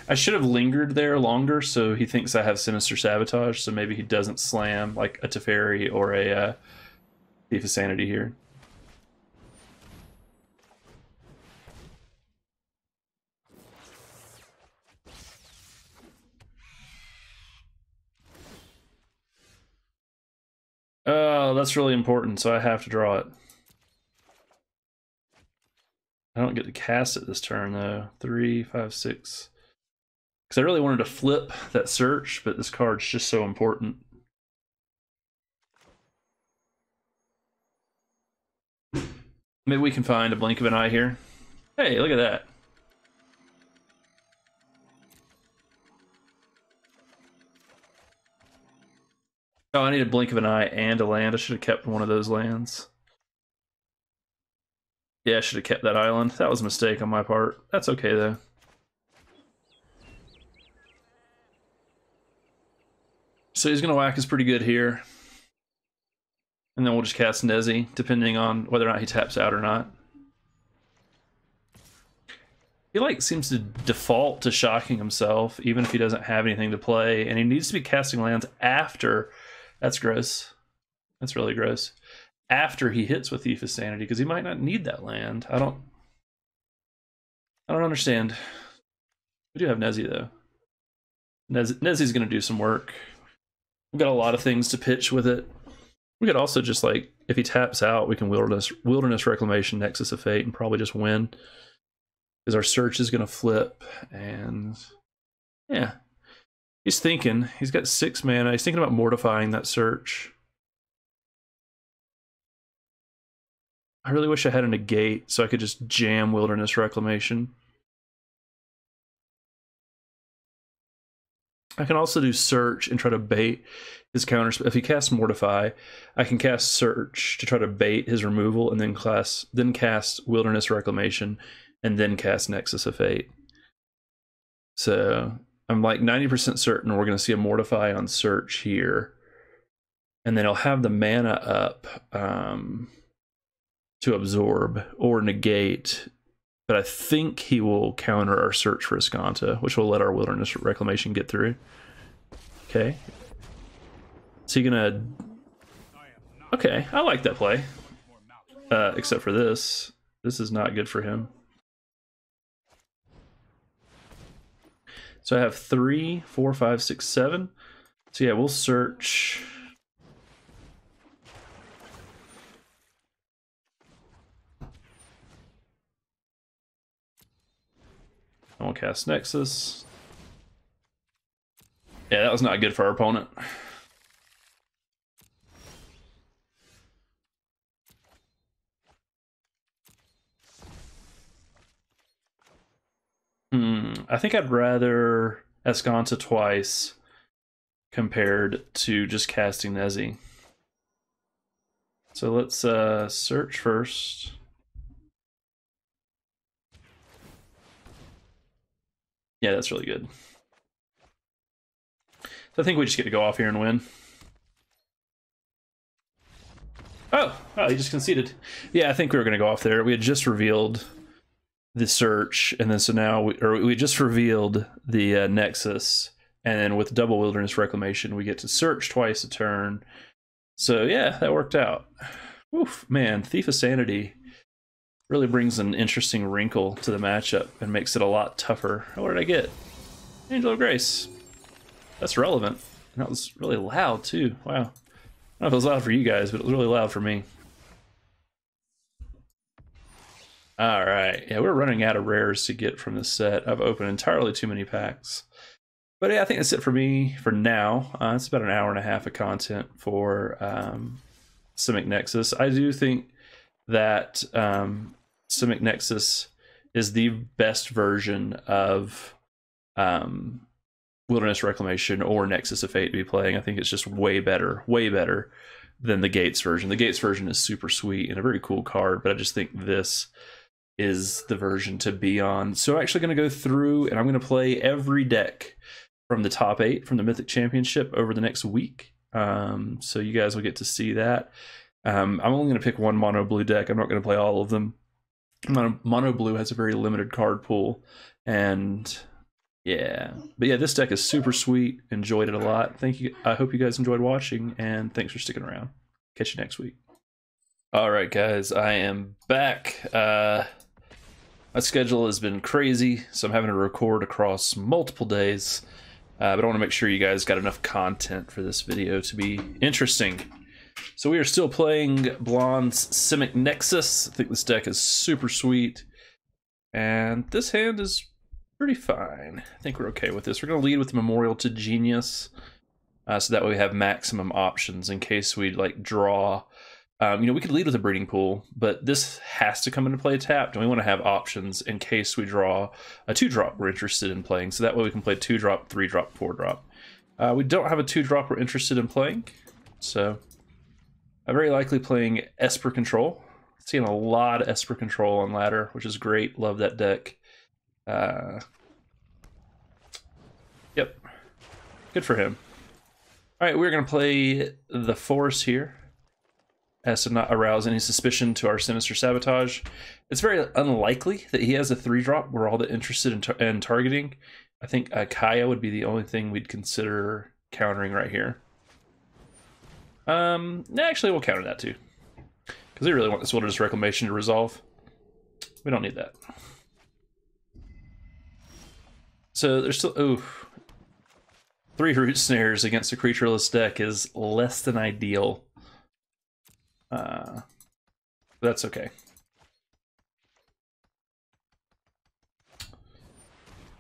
I should have lingered there longer so he thinks I have Sinister Sabotage, so maybe he doesn't slam like a Teferi or a Thief of Sanity here. Oh, that's really important, so I have to draw it. I don't get to cast it this turn, though. 3, 5, 6. Because I really wanted to flip that Search, but this card's just so important. Maybe we can find a blink of an eye here. Hey, look at that. Oh, I need a blink of an eye and a land. I should have kept one of those lands. Yeah, I should have kept that island. That was a mistake on my part. That's okay, though. So he's going to whack us pretty good here. And then we'll just cast Nezzy, depending on whether or not he taps out or not. he like seems to default to shocking himself, even if he doesn't have anything to play, and he needs to be casting lands after. That's gross. That's really gross. After he hits with Thief of Sanity, because he might not need that land. I don't understand. We do have Nezi though. Nezi's gonna do some work. We've got a lot of things to pitch with it. We could also just like, if he taps out, we can Wilderness Reclamation, Nexus of Fate, and probably just win. Because our search is gonna flip, and yeah. He's thinking. He's got 6 mana. He's thinking about mortifying that search. I really wish I had a negate so I could just jam Wilderness Reclamation. I can also do search and try to bait his counter. If he casts Mortify, I can cast search to try to bait his removal, and then cast Wilderness Reclamation, and then cast Nexus of Fate. So I'm like 90% certain we're going to see a Mortify on search here, and then he'll have the mana up to absorb or negate. But I think he will counter our search for Azcanta, which will let our Wilderness Reclamation get through. Okay. Is he gonna... Okay, I like that play. Except for this. This is not good for him. So I have 3, 4, 5, 6, 7. So yeah, we'll search... I won't cast Nexus. Yeah, that was not good for our opponent. I think I'd rather Azcanta twice compared to just casting Nezi. So let's search first. Yeah, that's really good. So I think we just get to go off here and win. Oh, he just conceded. Yeah, I think we were going to go off there. We had just revealed the search, and then so now we just revealed the Nexus, and then with double Wilderness Reclamation, we get to search twice a turn. So yeah, that worked out. Oof, man, Thief of Sanity really brings an interesting wrinkle to the matchup and makes it a lot tougher. What did I get? Angel of Grace. That's relevant. And that was really loud too. Wow. I don't know if it was loud for you guys, but it was really loud for me. All right. Yeah, we're running out of rares to get from this set. I've opened entirely too many packs. But yeah, I think that's it for me for now. It's about an hour and a half of content for Simic Nexus. I do think that Simic Nexus is the best version of Wilderness Reclamation or Nexus of Fate to be playing. I think it's just way better than the Gates version. The Gates version is super sweet and a very cool card, but I just think this is the version to be on. So I'm actually going to go through and I'm going to play every deck from the top 8 from the Mythic Championship over the next week. So you guys will get to see that. I'm only going to pick one mono blue deck. I'm not going to play all of them. Mono blue has a very limited card pool, and yeah, but yeah, this deck is super sweet. Enjoyed it a lot. Thank you. I hope you guys enjoyed watching, and thanks for sticking around. Catch you next week. All right, guys, I am back. My schedule has been crazy, so I'm having to record across multiple days, but I want to make sure you guys got enough content for this video to be interesting. So we are still playing Blonde's Simic Nexus. I think this deck is super sweet. And this hand is pretty fine. I think we're okay with this. We're going to lead with Memorial to Genius. So that way we have maximum options in case we like draw. You know, we could lead with a Breeding Pool, but this has to come into play tapped. And we want to have options in case we draw a 2-drop we're interested in playing. So that way we can play 2-drop, 3-drop, 4-drop. We don't have a 2-drop we're interested in playing. So I'm very likely playing Esper Control. Seeing a lot of Esper Control on ladder, which is great. Love that deck. Yep. Good for him. All right, we're going to play the Force here. as to not arouse any suspicion to our Sinister Sabotage. It's very unlikely that he has a 3-drop we're all that interested in targeting. I think Kaya would be the only thing we'd consider countering right here. Actually, we'll counter that too, because we really want this Wilderness Reclamation to resolve. We don't need that. So there's still... Ooh. 3 Root Snares against a creatureless deck is less than ideal. That's okay.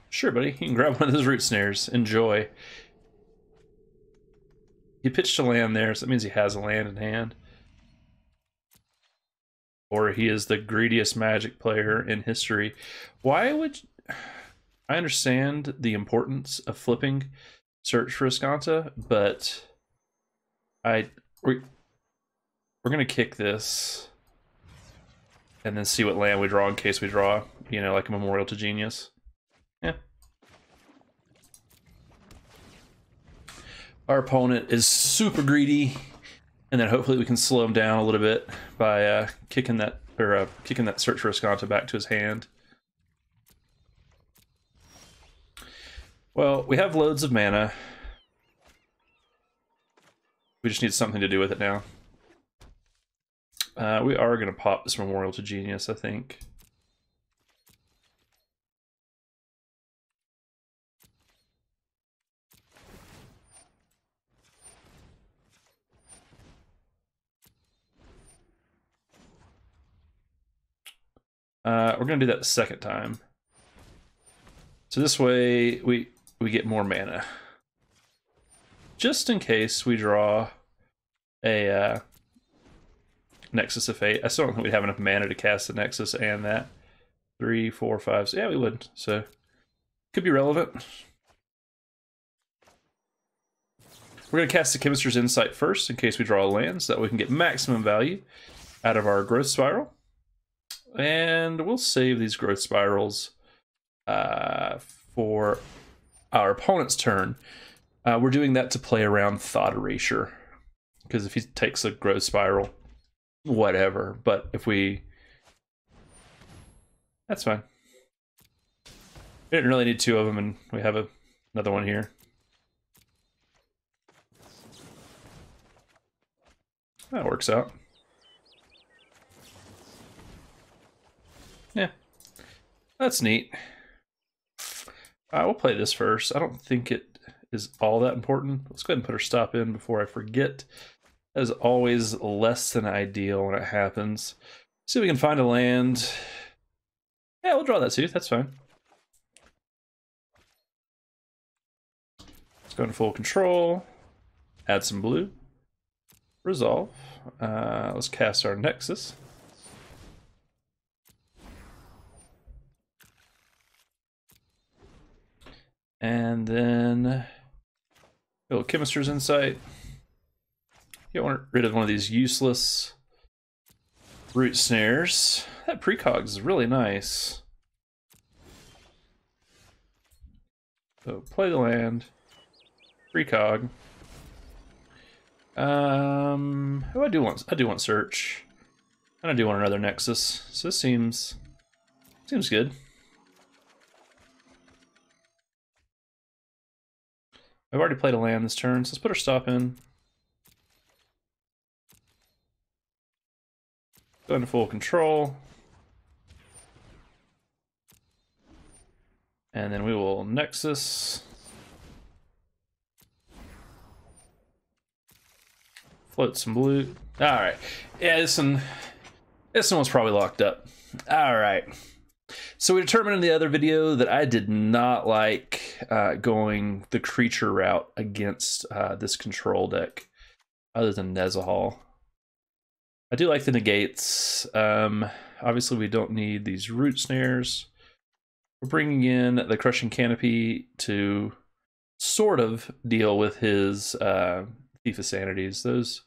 Sure, buddy. You can grab one of those Root Snares. Enjoy. He pitched a land there, so that means he has a land in hand. Or he is the greediest Magic player in history. Why would... I understand the importance of flipping Search for Azcanta, but we're gonna kick this and then see what land we draw in case we draw, you know, like a Memorial to Genius. Yeah. Our opponent is super greedy, and then hopefully we can slow him down a little bit by kicking that Search for Azcanta back to his hand. Well, we have loads of mana. We just need something to do with it now. We are going to pop this Memorial to Genius, I think. We're going to do that the second time. So this way we get more mana. Just in case we draw a Nexus of Fate. I still don't think we'd have enough mana to cast the Nexus and that. 3, 4, 5. So yeah, we would. So could be relevant. We're going to cast the Chemister's Insight first in case we draw a land, so that we can get maximum value out of our Growth Spiral. And we'll save these Growth Spirals for our opponent's turn. We're doing that to play around Thought Erasure, because if he takes a Growth Spiral, whatever. But if we... That's fine. We didn't really need 2 of them, and we have another one here. That works out. Yeah. That's neat. We'll play this first. I don't think it is all that important. Let's go ahead and put our stop in before I forget. That is always less than ideal when it happens. See if we can find a land. Yeah, we'll draw that too. That's fine. Let's go into full control. Add some blue. Resolve. Let's cast our Nexus. And then build Chemister's Insight. Get rid of one of these useless Root Snares. That precog is really nice. So play the land. Precog. I do want search. And I do want another Nexus. So this seems good. I've already played a land this turn, so let's put our stop in. Go into full control. And then we will Nexus. Float some blue. Alright. Yeah, this one was probably locked up. Alright. So we determined in the other video that I did not like going the creature route against this control deck, other than Nezahal. I do like the negates. Obviously, we don't need these Root Snares. We're bringing in the Crushing Canopy to sort of deal with his Thief of Sanities. Those,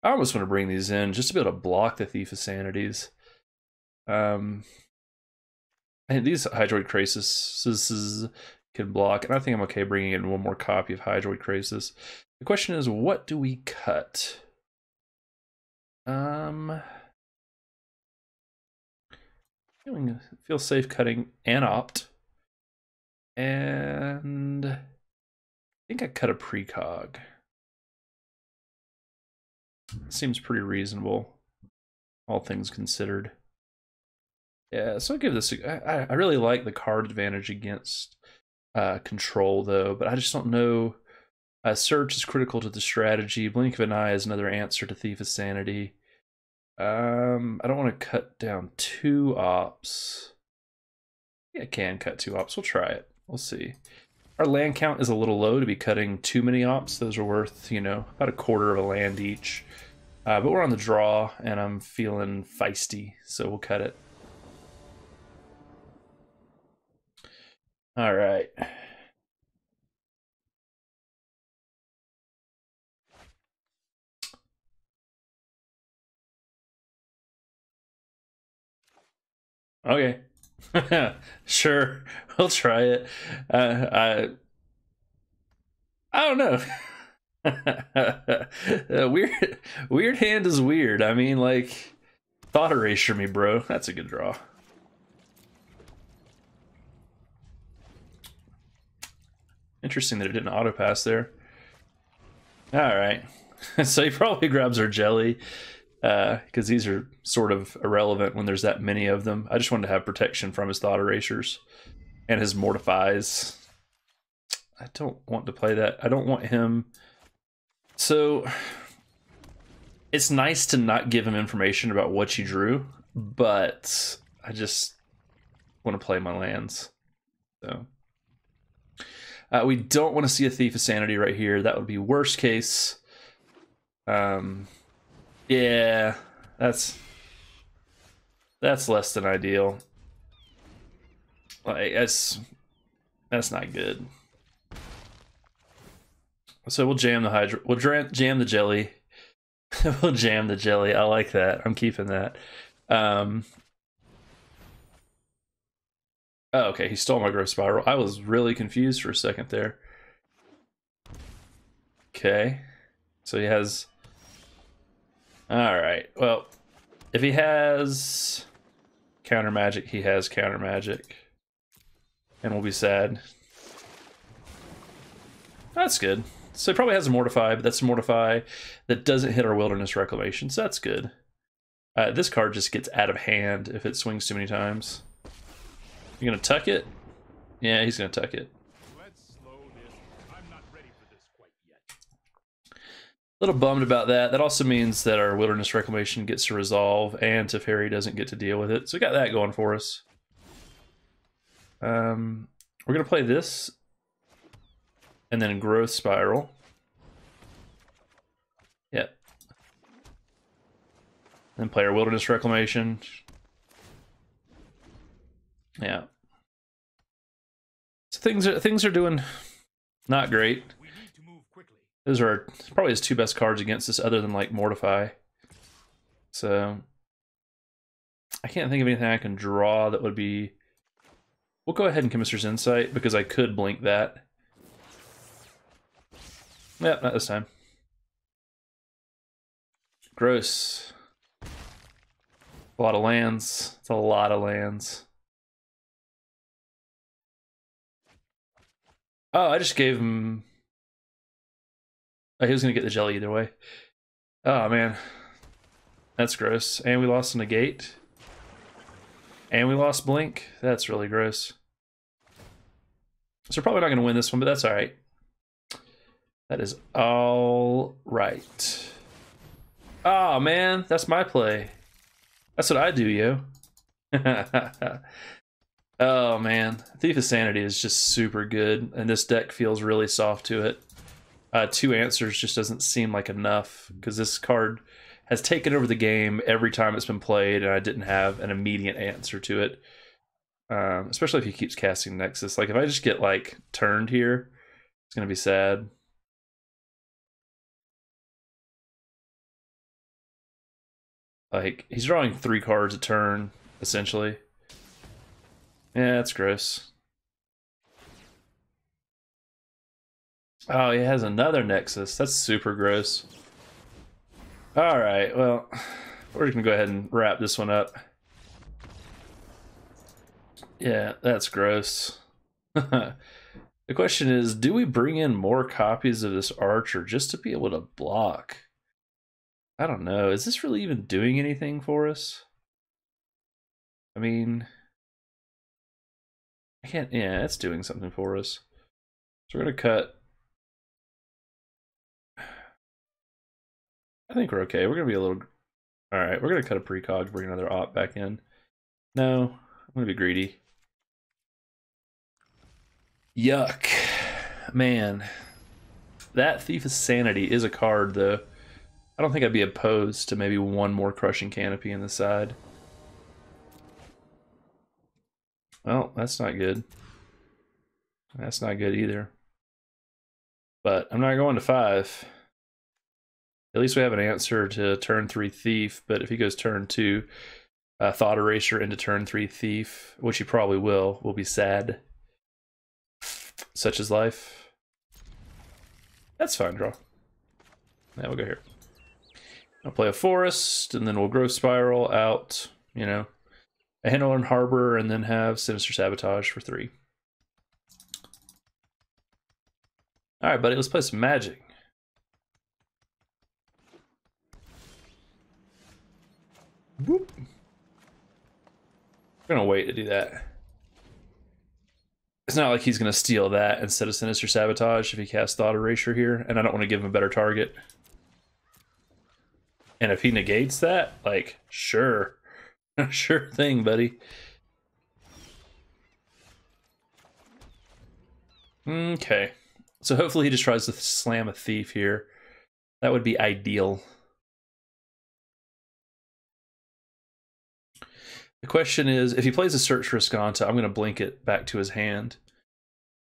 I almost want to bring these in just to be able to block the Thief of Sanities. And these Hydroid Krasis can block, and I think I'm okay bringing in one more copy of Hydroid Krasis. The question is, what do we cut? Um, feel safe cutting an opt, and I think I cut a precog. Seems pretty reasonable, all things considered. Yeah, so I'll give this. I really like the card advantage against control, though, but I just don't know. Search is critical to the strategy. Blink of an eye is another answer to Thief of Sanity. I don't want to cut down 2 ops. Yeah, I can cut 2 ops. We'll try it. We'll see. Our land count is a little low to be cutting too many ops. Those are worth, you know, about a quarter of a land each. But we're on the draw, and I'm feeling feisty, so we'll cut it. All right. Okay. Sure, we'll try it. I don't know. Weird hand is weird. I mean, like, thought erasure me, bro. That's a good draw. Interesting that it didn't auto pass there. All right. So he probably grabs our jelly, because these are sort of irrelevant when there's that many of them. I just wanted to have protection from his thought erasures and his mortifies. I don't want to play that. I don't want him. So it's nice to not give him information about what you drew, but I just want to play my lands. So we don't want to see a Thief of Sanity right here. That would be worst case. Yeah, that's less than ideal. Like, that's not good. So we'll jam the Hydro. We'll jam the jelly. We'll jam the jelly. I like that. I'm keeping that. Oh, okay, he stole my growth spiral. I was really confused for a second there. Okay, so he has. All right. Well, if he has counter magic, he has counter magic, and we'll be sad. That's good. So he probably has a Mortify, but that's a Mortify that doesn't hit our Wilderness Reclamation, so that's good. This card just gets out of hand if it swings too many times. You gonna tuck it? Yeah, he's gonna tuck it. Let's slow this. I'm not ready for this quite yet. A little bummed about that. That also means that our Wilderness Reclamation gets to resolve, and Teferi doesn't get to deal with it. So we got that going for us. We're gonna play this, and then Growth Spiral. Yep. Then play our Wilderness Reclamation. Yeah. So things are doing not great. We need to move quickly. Those are probably his 2 best cards against us, other than like Mortify. So I can't think of anything I can draw that would be. We'll go ahead and Chemister's Insight because I could blink that. Yeah, not this time. Gross. A lot of lands. It's a lot of lands. Oh, I just gave him. Oh, he was gonna get the jelly either way. Oh man, that's gross. And we lost a Negate. And we lost Blink. That's really gross. So we're probably not gonna win this one, but that's all right. That is all right. Oh man, that's my play. That's what I do, yo. Oh man, Thief of Sanity is just super good, and this deck feels really soft to it. 2 answers just doesn't seem like enough, because this card has taken over the game every time it's been played, and I didn't have an immediate answer to it. Especially if he keeps casting Nexus. Like, if I just get, like, turned here, it's going to be sad. Like, he's drawing 3 cards a turn, essentially. Yeah, that's gross. Oh, he has another Nexus. That's super gross. All right, well, we're just gonna go ahead and wrap this one up. Yeah, that's gross. The question is, do we bring in more copies of this Archer just to be able to block? I don't know. Is this really even doing anything for us? I mean, I can't, yeah, it's doing something for us. So we're gonna cut. I think we're okay. We're gonna be a little, all right, we're gonna cut a precog, bring another op back in. No, I'm gonna be greedy. Yuck. Man, that Thief of Sanity is a card, though. I don't think I'd be opposed to maybe one more Crushing Canopy in the side. Well, that's not good. That's not good either. But I'm not going to 5. At least we have an answer to turn 3 Thief, but if he goes turn 2, Thought Eraser into turn 3 Thief, which he probably will be sad. Such is life. That's fine, draw. Now we'll go here. I'll play a Forest, and then we'll Growth Spiral out, you know, a Hinterland Harbor, and then have Sinister Sabotage for 3. Alright, buddy, let's play some Magic. Whoop. We're gonna wait to do that. It's not like he's gonna steal that instead of Sinister Sabotage if he casts Thought Erasure here, and I don't want to give him a better target. And if he negates that, like, sure. Sure thing, buddy. Okay. So hopefully he just tries to slam a Thief here. That would be ideal. The question is, if he plays a Search for Azcanta, I'm going to blink it back to his hand.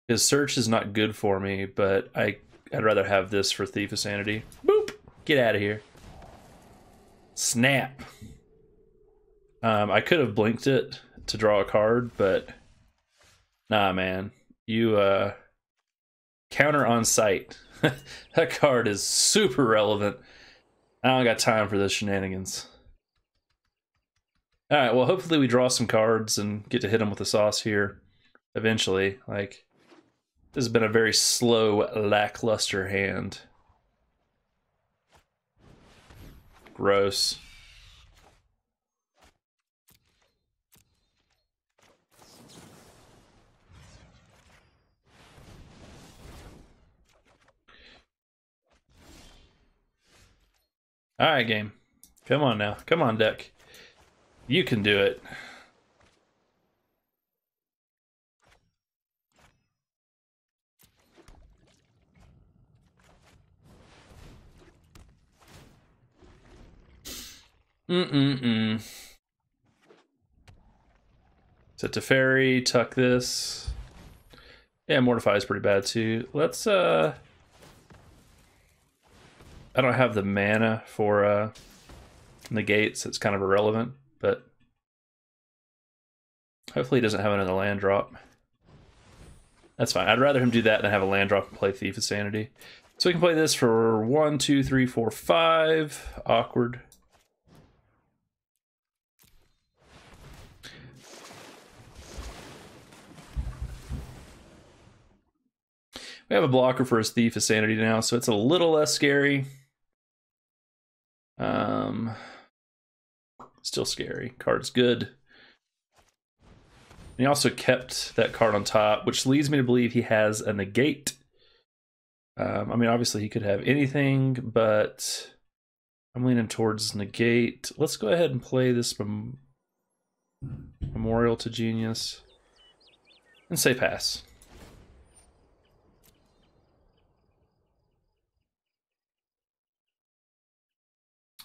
His Search is not good for me, but I'd rather have this for Thief of Sanity. Boop! Get out of here. Snap. I could have blinked it to draw a card, but nah, man. You counter on sight. That card is super relevant. I don't got time for those shenanigans. All right, well, hopefully we draw some cards and get to hit him with the sauce here eventually. Like, this has been a very slow, lackluster hand. Gross. All right, game. Come on now. Come on, deck. You can do it. Set to Teferi, tuck this. Yeah, Mortify is pretty bad too. Let's I don't have the mana for Negate, so it's kind of irrelevant, but hopefully he doesn't have another land drop. That's fine. I'd rather him do that than have a land drop and play Thief of Sanity. So we can play this for 1, 2, 3, 4, 5. Awkward. We have a blocker for his Thief of Sanity now, so it's a little less scary. Still scary. Card's good. And he also kept that card on top, which leads me to believe he has a negate. I mean, obviously he could have anything, but I'm leaning towards negate. Let's go ahead and play this Memorial to Genius and say pass.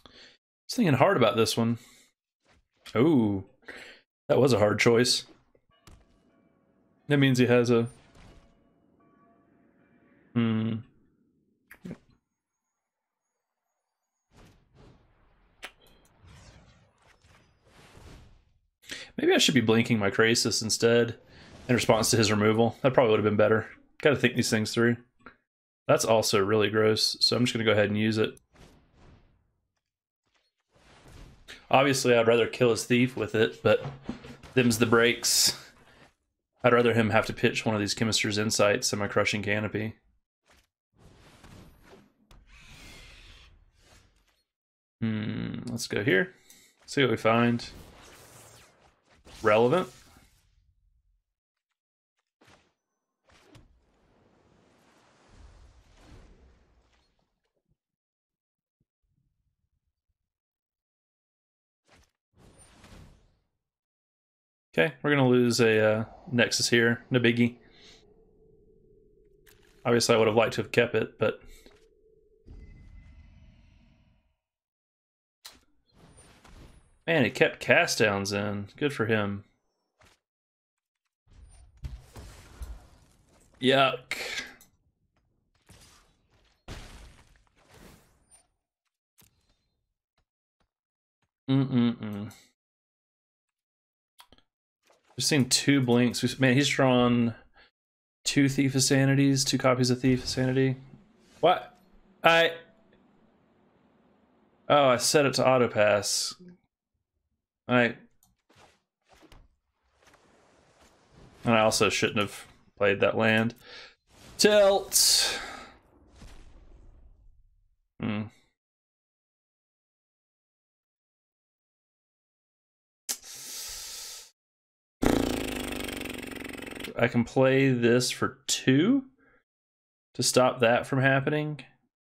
I was thinking hard about this one. Ooh, that was a hard choice. That means he has a... Maybe I should be blinking my Krasis instead in response to his removal. That probably would have been better. Gotta think these things through. That's also really gross, so I'm just gonna go ahead and use it. Obviously, I'd rather kill his thief with it, but them's the breaks. I'd rather him have to pitch one of these Chemister's Insights than my Crushing Canopy. Let's go here. See what we find. Relevant. Okay, we're gonna lose a Nexus here. No biggie. Obviously, I would have liked to have kept it, but man, he kept cast downs in. Good for him. Yuck. We've seen 2 blinks. Man, he's drawn 2 Thief of Sanities, 2 copies of Thief of Sanity. What? Oh, I set it to auto pass. And I also shouldn't have played that land. Tilt. I can play this for 2 to stop that from happening,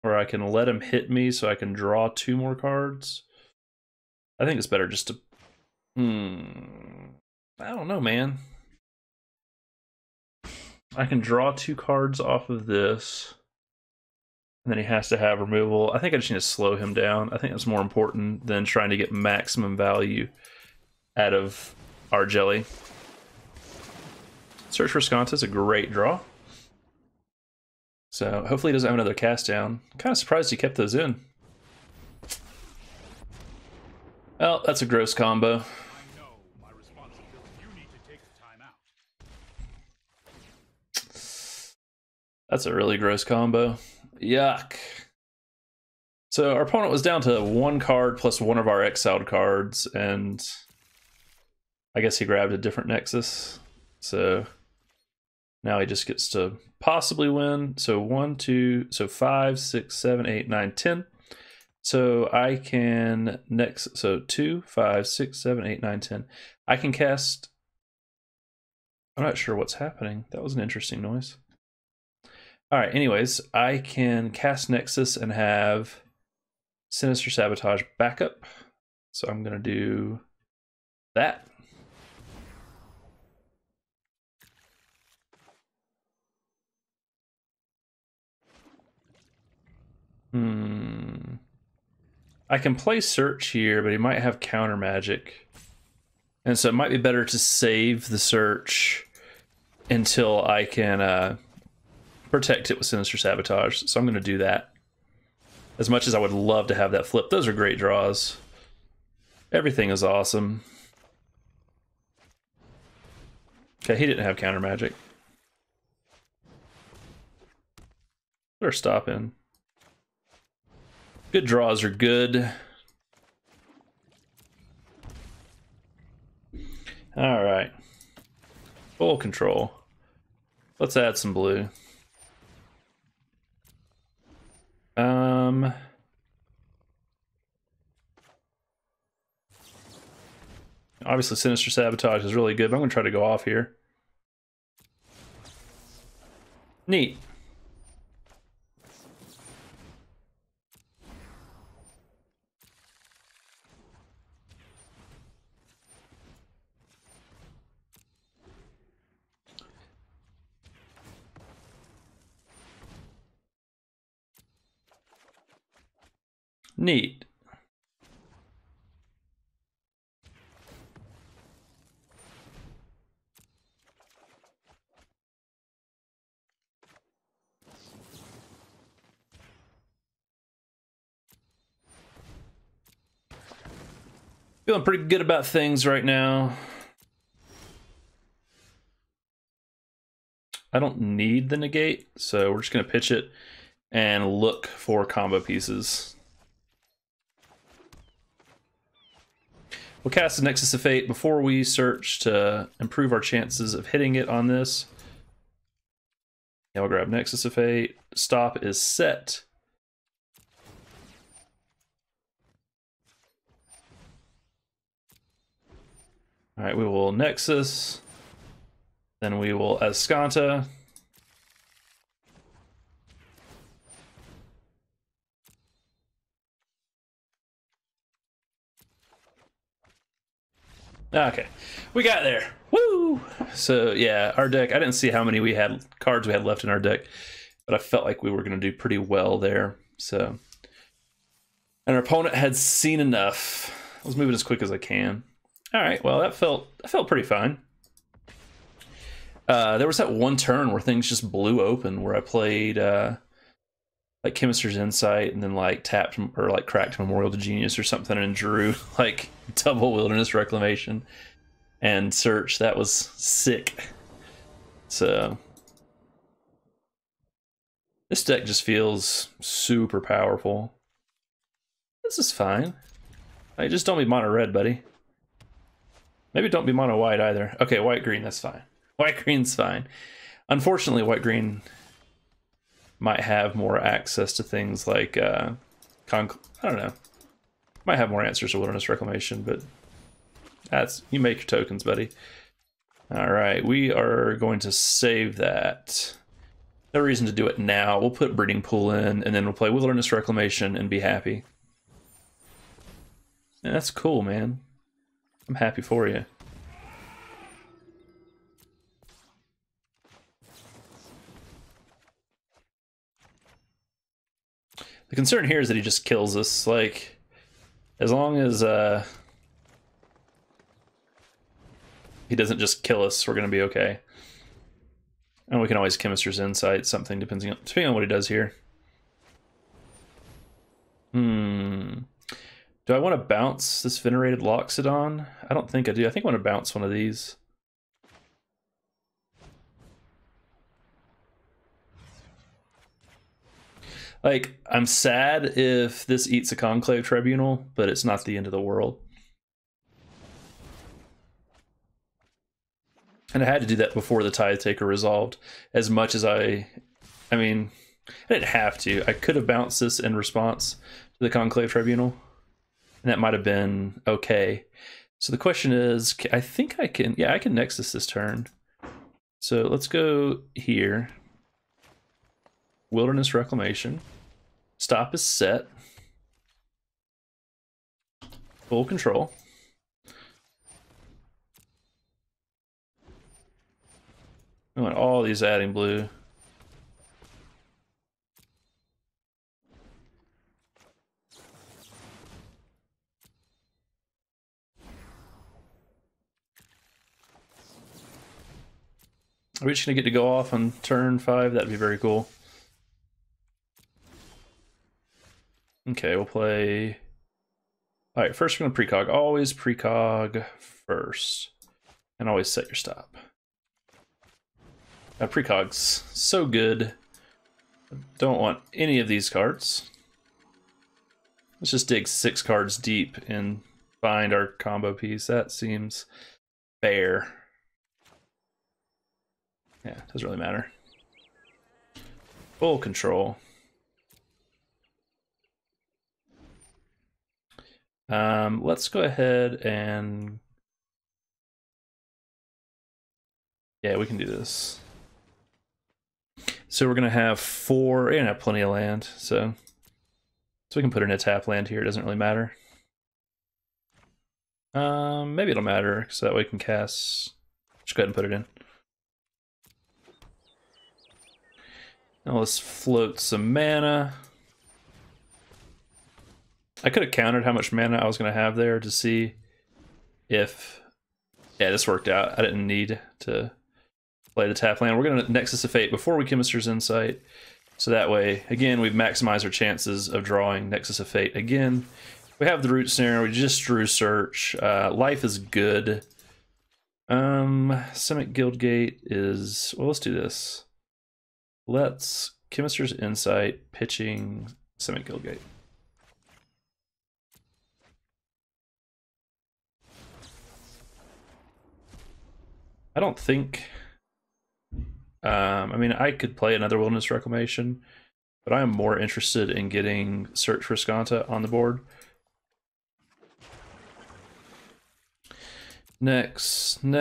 or I can let him hit me so I can draw 2 more cards. I think it's better just to... I don't know, man. I can draw 2 cards off of this, and then he has to have removal. I think I just need to slow him down. I think that's more important than trying to get maximum value out of our jelly. Search for Azcanta is a great draw. So hopefully he doesn't have another cast down. I'm kind of surprised he kept those in. Well, that's a gross combo. That's a really gross combo. Yuck. So our opponent was down to 1 card plus 1 of our exiled cards, and I guess he grabbed a different Nexus. So now he just gets to possibly win. So 1, 2, so 5, 6, 7, 8, 9, 10. So I can so 2, 5, 6, 7, 8, 9, 10. I can cast... I'm not sure what's happening. That was an interesting noise. All right, anyways, I can cast Nexus and have Sinister Sabotage backup. So I'm going to do that. I can play Search here, but he might have counter magic. And so it might be better to save the Search until I can protect it with Sinister Sabotage. So I'm going to do that. As much as I would love to have that flip. Those are great draws. Everything is awesome. Okay, he didn't have counter magic. Better stop in. Good draws are good. All right. Full control. Let's add some blue. Obviously Sinister Sabotage is really good, but I'm going to try to go off here. Neat. Neat. Feeling pretty good about things right now. I don't need the negate, so we're just going to pitch it and look for combo pieces. We'll cast a Nexus of Fate before we search to improve our chances of hitting it on this. Yeah, we'll grab Nexus of Fate. Stop is set. All right, we will Nexus. Then we will Azcanta. Okay, we got there. Woo! So yeah, our deck, I didn't see how many cards we had left in our deck, but I felt like we were going to do pretty well there. So, and our opponent had seen enough. I was moving as quick as I can. All right, well that felt pretty fine. There was that one turn where things just blew open, where I played like Chemister's Insight, and then like tapped or like cracked Memorial to Genius or something, and drew like double Wilderness Reclamation and Search. That was sick. So this deck just feels super powerful. This is fine. Hey, just don't be mono red, buddy. Maybe don't be mono white either. Okay, white green, that's fine. White green's fine. Unfortunately, white green might have more access to things like I don't know. Might have more answers to Wilderness Reclamation, but that's, you make your tokens, buddy. All right, we are going to save that. No reason to do it now. We'll put Breeding Pool in, and then we'll play Wilderness Reclamation and be happy. And that's cool, man. I'm happy for you. The concern here is that he just kills us. Like, as long as he doesn't just kill us, we're gonna be okay. And we can always Chemister's Insight something depending on what he does here. Do I want to bounce this Venerated Loxodon? I don't think I do. I think I want to bounce one of these. Like, I'm sad if this eats a Conclave Tribunal, but it's not the end of the world. And I had to do that before the Tithe Taker resolved. As much as I mean, I didn't have to. I could have bounced this in response to the Conclave Tribunal, and that might have been okay. So the question is, I think I can, yeah, I can Nexus this turn. So let's go here. Wilderness Reclamation. Stop is set. Full control. I want all these adding blue. Are we just gonna get to go off on turn 5? That'd be very cool. Okay, we'll play. All right, first we're gonna precog. Always precog first, and always set your stop. Precog's so good. Don't want any of these cards. Let's just dig 6 cards deep and find our combo piece. That seems fair. Yeah, doesn't really matter. Full control. Let's go ahead and... yeah, we can do this. So we're gonna have 4, we're gonna have plenty of land, so we can put in a tap land here, it doesn't really matter. Maybe it'll matter, so that way we can cast. Just go ahead and put it in. Now let's float some mana. I could have counted how much mana I was gonna have there to see if, yeah, this worked out. I didn't need to play the tap land. We're gonna Nexus of Fate before we Chemister's Insight, so that way, again, we've maximized our chances of drawing Nexus of Fate again. We have the Root Snare. We just drew Search. Life is good. Simic Guildgate is, well, let's do this. Let's Chemister's Insight, pitching Simic Guildgate. I don't think... I mean, I could play another Wilderness Reclamation, but I am more interested in getting Search for Azcanta on the board. Next. All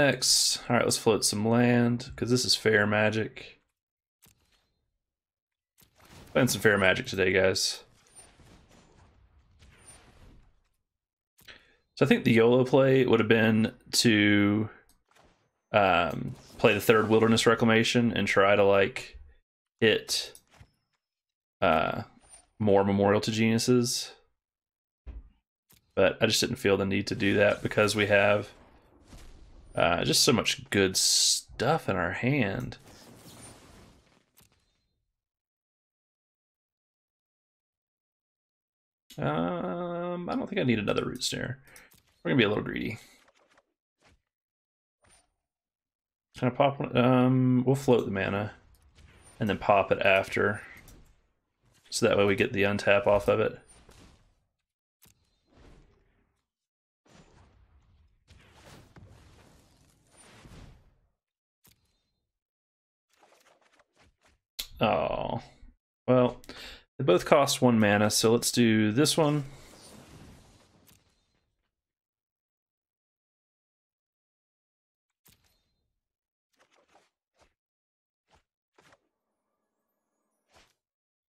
right, let's float some land, because this is fair magic. Playing some fair magic today, guys. So I think the YOLO play would have been to play the third Wilderness Reclamation and try to like hit more Memorial to Geniuses. But I just didn't feel the need to do that because we have just so much good stuff in our hand. I don't think I need another Root Snare. We're gonna be a little greedy. Kind of pop one. We'll float the mana and then pop it after, so that way we get the untap off of it. Oh, well, they both cost 1 mana, so let's do this one.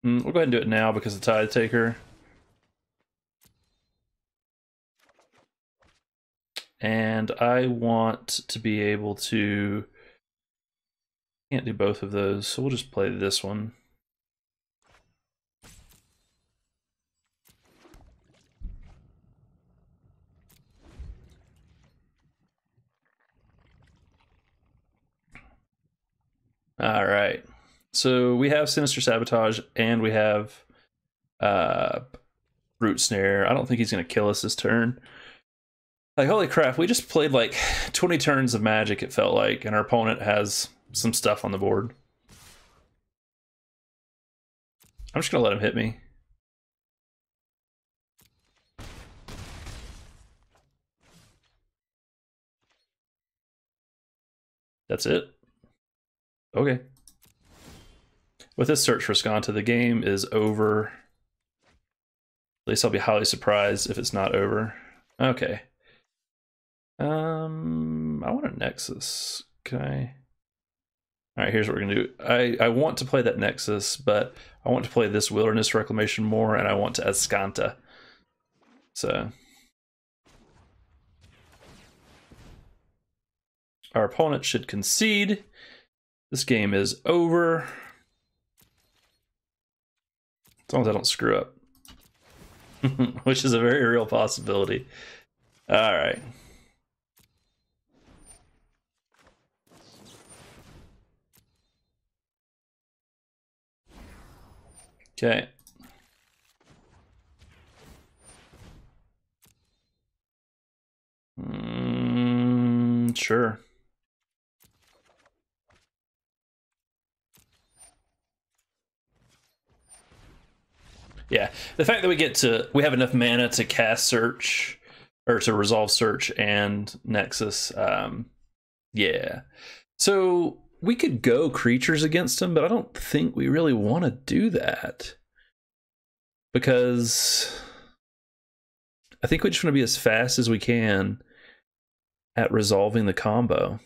We'll go ahead and do it now because of Tide Taker. And I want to be able to... Can't do both of those, so we'll just play this one. All right. So we have Sinister Sabotage and we have Root Snare. I don't think he's going to kill us this turn. Like, holy crap, we just played like 20 turns of Magic, it felt like, and our opponent has some stuff on the board. I'm just going to let him hit me. That's it? Okay. With this Search for Azcanta, the game is over. At least I'll be highly surprised if it's not over. Okay. I want a Nexus. Can I? All right, here's what we're gonna do. I want to play that Nexus, but I want to play this Wilderness Reclamation more, and I want to Azcanta. So our opponent should concede. This game is over. As long as I don't screw up. Which is a very real possibility. All right. Okay. Sure. Yeah, the fact that we have enough mana to cast Search, or to resolve Search and Nexus, yeah. So we could go creatures against him, but I don't think we really want to do that. Because I think we just want to be as fast as we can at resolving the combo.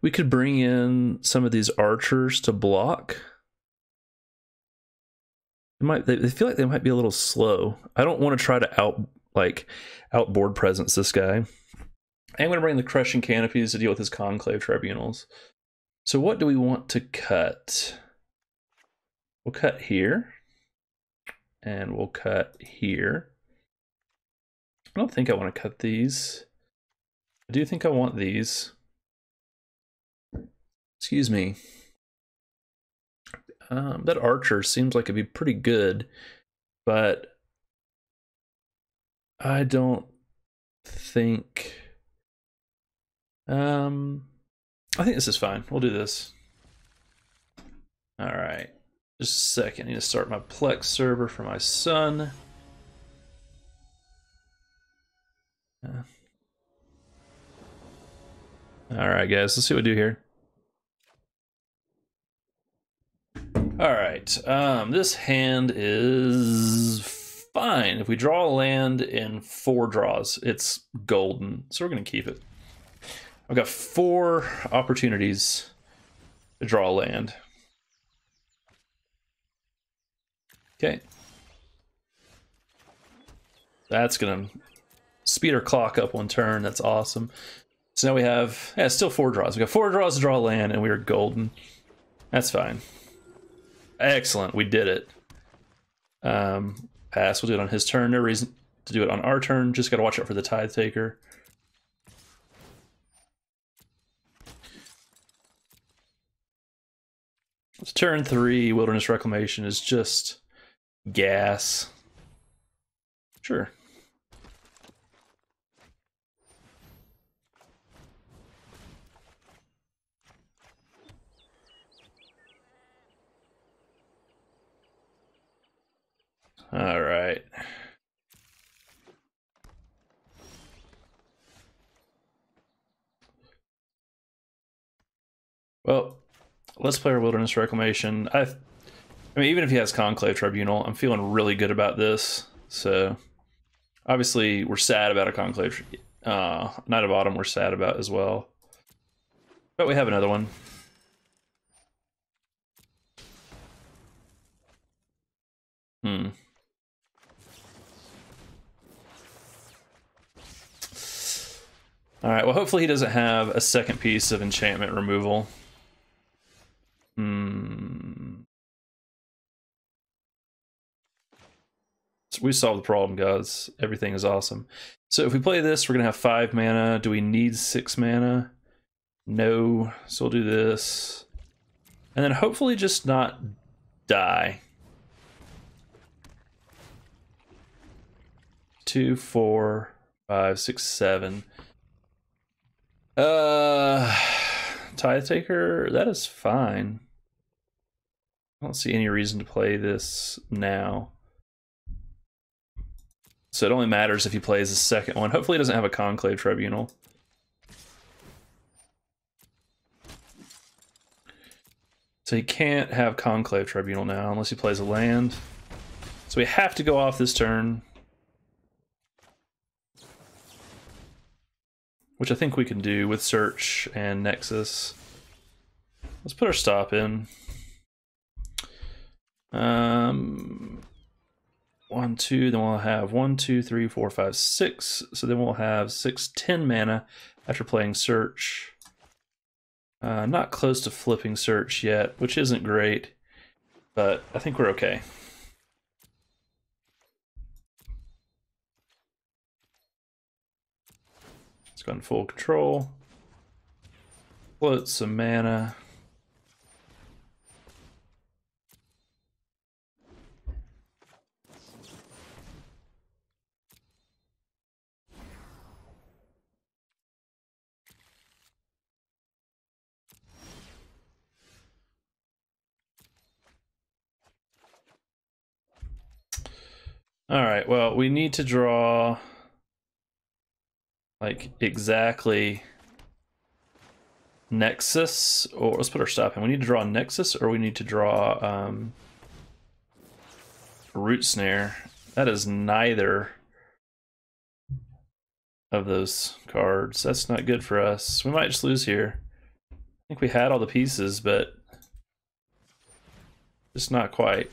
We could bring in some of these archers to block. They feel like they might be a little slow. I don't want to try to outboard presence this guy. I'm going to bring the Crushing Canopies to deal with his Conclave Tribunals. So what do we want to cut? We'll cut here. And we'll cut here. I don't think I want to cut these. I do think I want these. Excuse me. That Archer seems like it'd be pretty good, but I don't think... I think this is fine. We'll do this. All right. Just a second. I need to start my Plex server for my son. All right, guys, let's see what we do here. All right, this hand is fine. If we draw a land in 4 draws, it's golden, so we're going to keep it. I've got 4 opportunities to draw a land. Okay. That's going to speed our clock up 1 turn. That's awesome. So now we have, yeah, still 4 draws. We got 4 draws to draw a land, and we are golden. That's fine. Excellent, we did it. Pass, we'll do it on his turn. No reason to do it on our turn. Just got to watch out for the Tithe Taker. It's turn 3, Wilderness Reclamation is just gas. Sure. All right. Well, let's play our Wilderness Reclamation. I mean, even if he has Conclave Tribunal, I'm feeling really good about this. So, obviously, we're sad about a Conclave. Knight of Autumn, we're sad about as well. But we have another one. All right, well, hopefully he doesn't have a second piece of enchantment removal. So we solved the problem, guys. Everything is awesome. So if we play this, we're going to have 5 mana. Do we need 6 mana? No. So we'll do this. And then hopefully just not die. 2, 4, 5, 6, 7. Tithe Taker, that is fine. I don't see any reason to play this now. So it only matters if he plays the second one. Hopefully he doesn't have a Conclave Tribunal. So he can't have Conclave Tribunal now unless he plays a land. So we have to go off this turn. Which I think we can do with Search and Nexus. Let's put our stop in. 1, 2, then we'll have 1, 2, 3, 4, 5, 6. So then we'll have 6, 10 mana after playing Search. Not close to flipping Search yet, which isn't great, but I think we're okay. Let's go in full control. Float some mana. All right, well, we need to draw like exactly Nexus, or let's put our stop in. We need to draw Nexus, or we need to draw Root Snare. That is neither of those cards. That's not good for us. We might just lose here. I think we had all the pieces, but just not quite.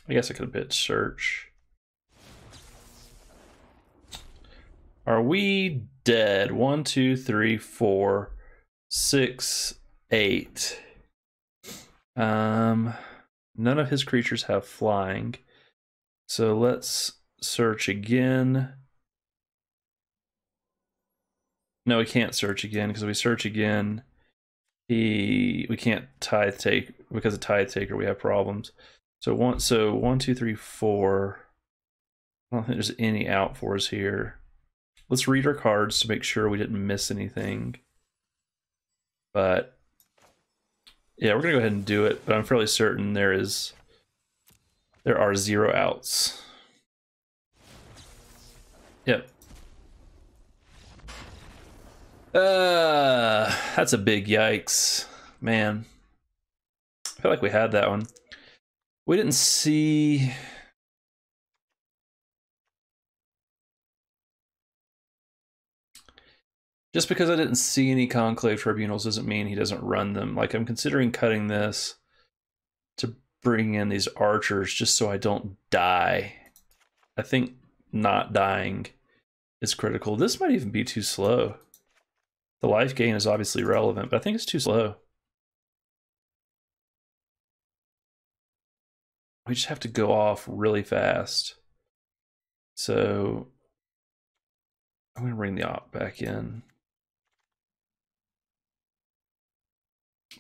I guess I could have bit Search. Are we dead? 1, 2, 3, 4, 6, 8. None of his creatures have flying. So let's search again. No, we can't search again, because if we search again, we can't Tithe Take, because of Tithe Taker we have problems. So 1, 2, 3, 4. I don't think there's any out for us here. Let's read our cards to make sure we didn't miss anything. But Yeah, we're gonna go ahead and do it, but I'm fairly certain there are 0 outs. Yep. That's a big yikes, man. I feel like we had that one. We didn't see. Just because I didn't see any Conclave Tribunals doesn't mean he doesn't run them. Like, I'm considering cutting this to bring in these archers just so I don't die. I think not dying is critical. This might even be too slow. The life gain is obviously relevant, but I think it's too slow. We just have to go off really fast. So I'm going to bring the op back in.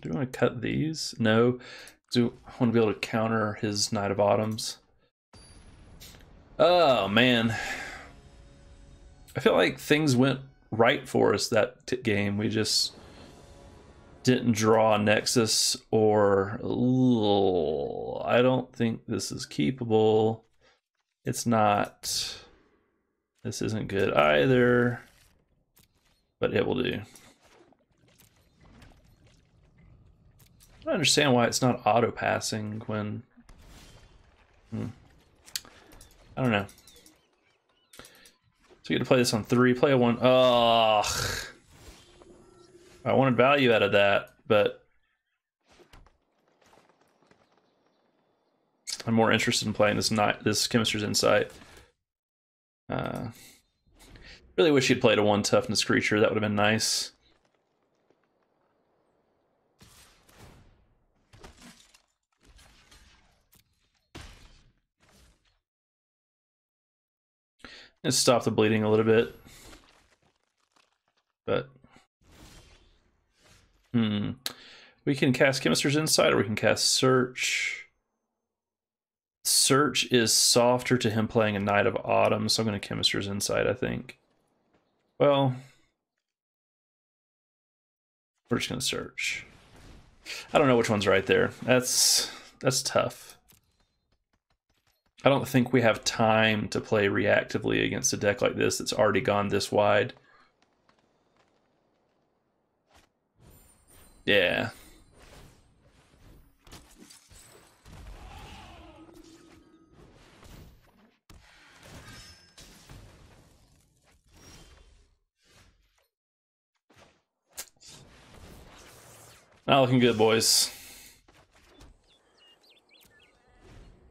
Do we want to cut these? No. Do I want to be able to counter his Knight of Autumns? Oh, man. I feel like things went right for us that game. We just didn't draw Nexus or... Ugh, I don't think this is keepable. It's not. This isn't good either. But it will do. I don't understand why it's not auto-passing when... I don't know. So you get to play this on 3, play a 1. Oh, I wanted value out of that, but I'm more interested in playing this Chemister's Insight. Really wish he'd played a 1 toughness creature. That would have been nice. Let's stop the bleeding a little bit. But we can cast Chemister's Insight, or we can cast Search. Search is softer to him playing a Knight of Autumn, so I'm going to Chemister's Insight, I think. Well, we're just going to Search. I don't know which one's right there. That's tough. I don't think we have time to play reactively against a deck like this that's already gone this wide. Yeah. Not looking good, boys.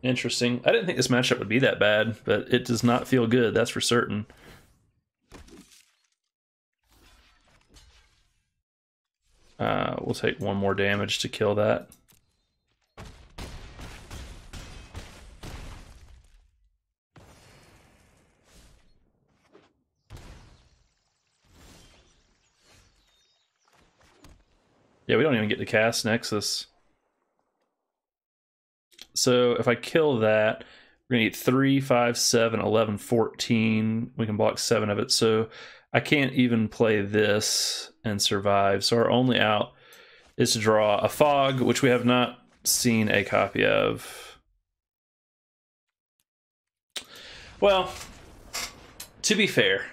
Interesting. I didn't think this matchup would be that bad, but it does not feel good, that's for certain. We'll take 1 more damage to kill that. Yeah, we don't even get to cast Nexus. So if I kill that, we're going to get 3, 5, 7, 11, 14. We can block 7 of it. So I can't even play this and survive. So our only out is to draw a Fog, which we have not seen a copy of. Well, to be fair,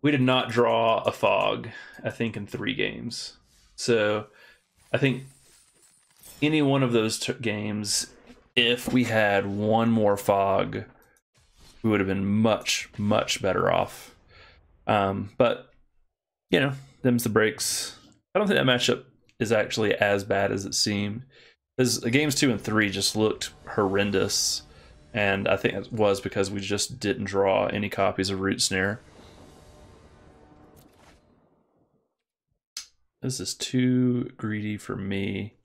we did not draw a Fog, I think, in 3 games. So I think any one of those games, if we had 1 more Fog, we would have been much, much better off. But, you know, them's the breaks. I don't think that matchup is actually as bad as it seemed. Because games 2 and 3 just looked horrendous. And I think it was because we just didn't draw any copies of Root Snare. This is too greedy for me.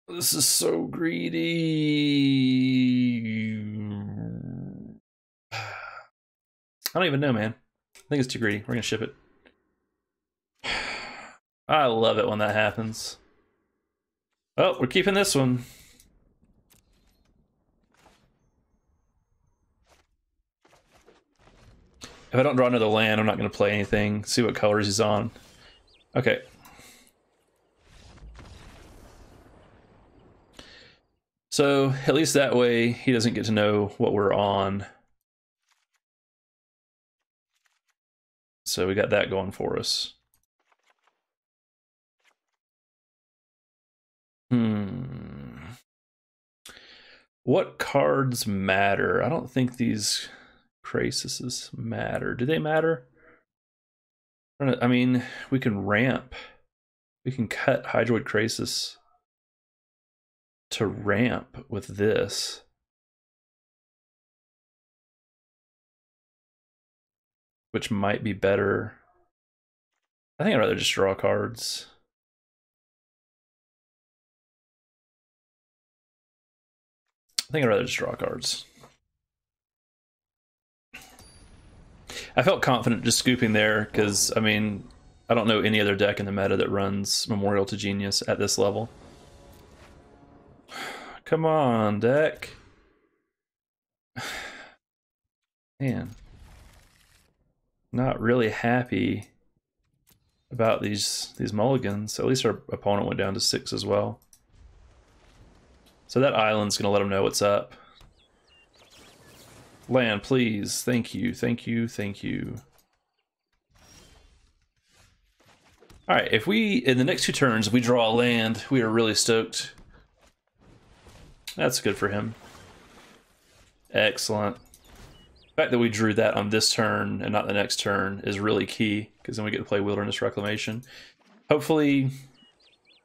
This is so greedy. I don't even know, man. I think it's too greedy. We're gonna ship it. I love it when that happens. Oh, we're keeping this one. If I don't draw another land, I'm not going to play anything. See what colors he's on. Okay. So at least that way he doesn't get to know what we're on. So we got that going for us. What cards matter? I don't think these Krasises matter. Do they matter? I mean, we can ramp. We can cut Hydroid Krasis to ramp with this. Which might be better. I think I'd rather just draw cards. I think I'd rather just draw cards. I felt confident just scooping there because, I mean, I don't know any other deck in the meta that runs Memorial to Genius at this level. Come on, deck. Man. Not really happy about these mulligans. At least our opponent went down to 6 as well. So that island's gonna let him know what's up. Land, please. Thank you, thank you, thank you. Alright, if we, in the next 2 turns, we draw a land, we are really stoked. That's good for him. Excellent. The fact that we drew that on this turn and not the next turn is really key, because then we get to play Wilderness Reclamation. Hopefully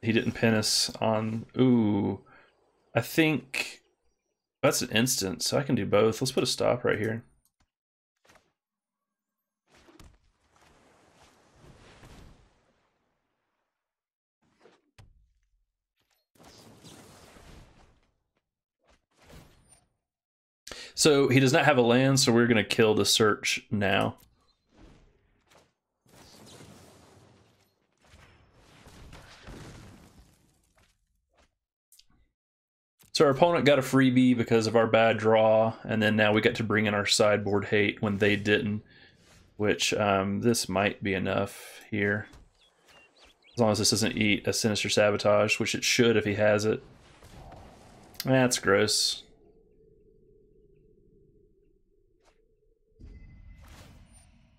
he didn't pin us on... Ooh. I think that's an instant, so I can do both. Let's put a stop right here. So he does not have a land, so we're going to kill the search now. So our opponent got a freebie because of our bad draw, and then now we get to bring in our sideboard hate when they didn't, which this might be enough here. As long as this doesn't eat a Sinister Sabotage, which it should if he has it. That's gross.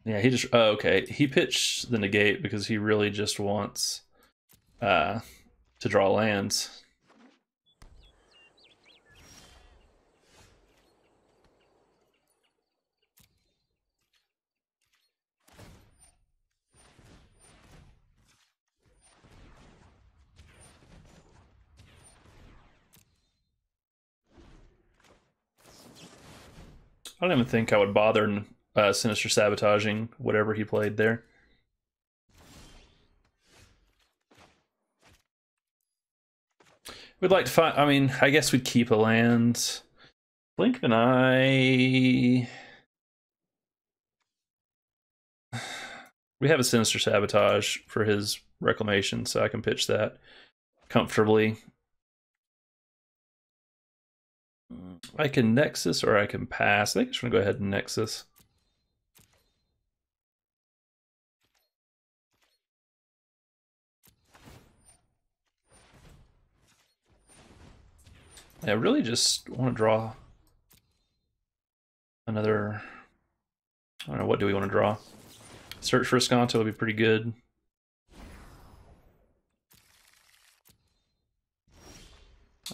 Yeah, he just... Oh, okay. He pitched the Negate because he really just wants to draw lands. I don't even think I would bother Sinister Sabotaging whatever he played there. We'd like to find... I mean, I guess we'd keep a land. Blink and I... We have a Sinister Sabotage for his Reclamation, so I can pitch that comfortably. I can Nexus or I can pass. I think I'm just going to go ahead and Nexus. I really just want to draw another... I don't know, what do we want to draw? Search for Azcanta would be pretty good.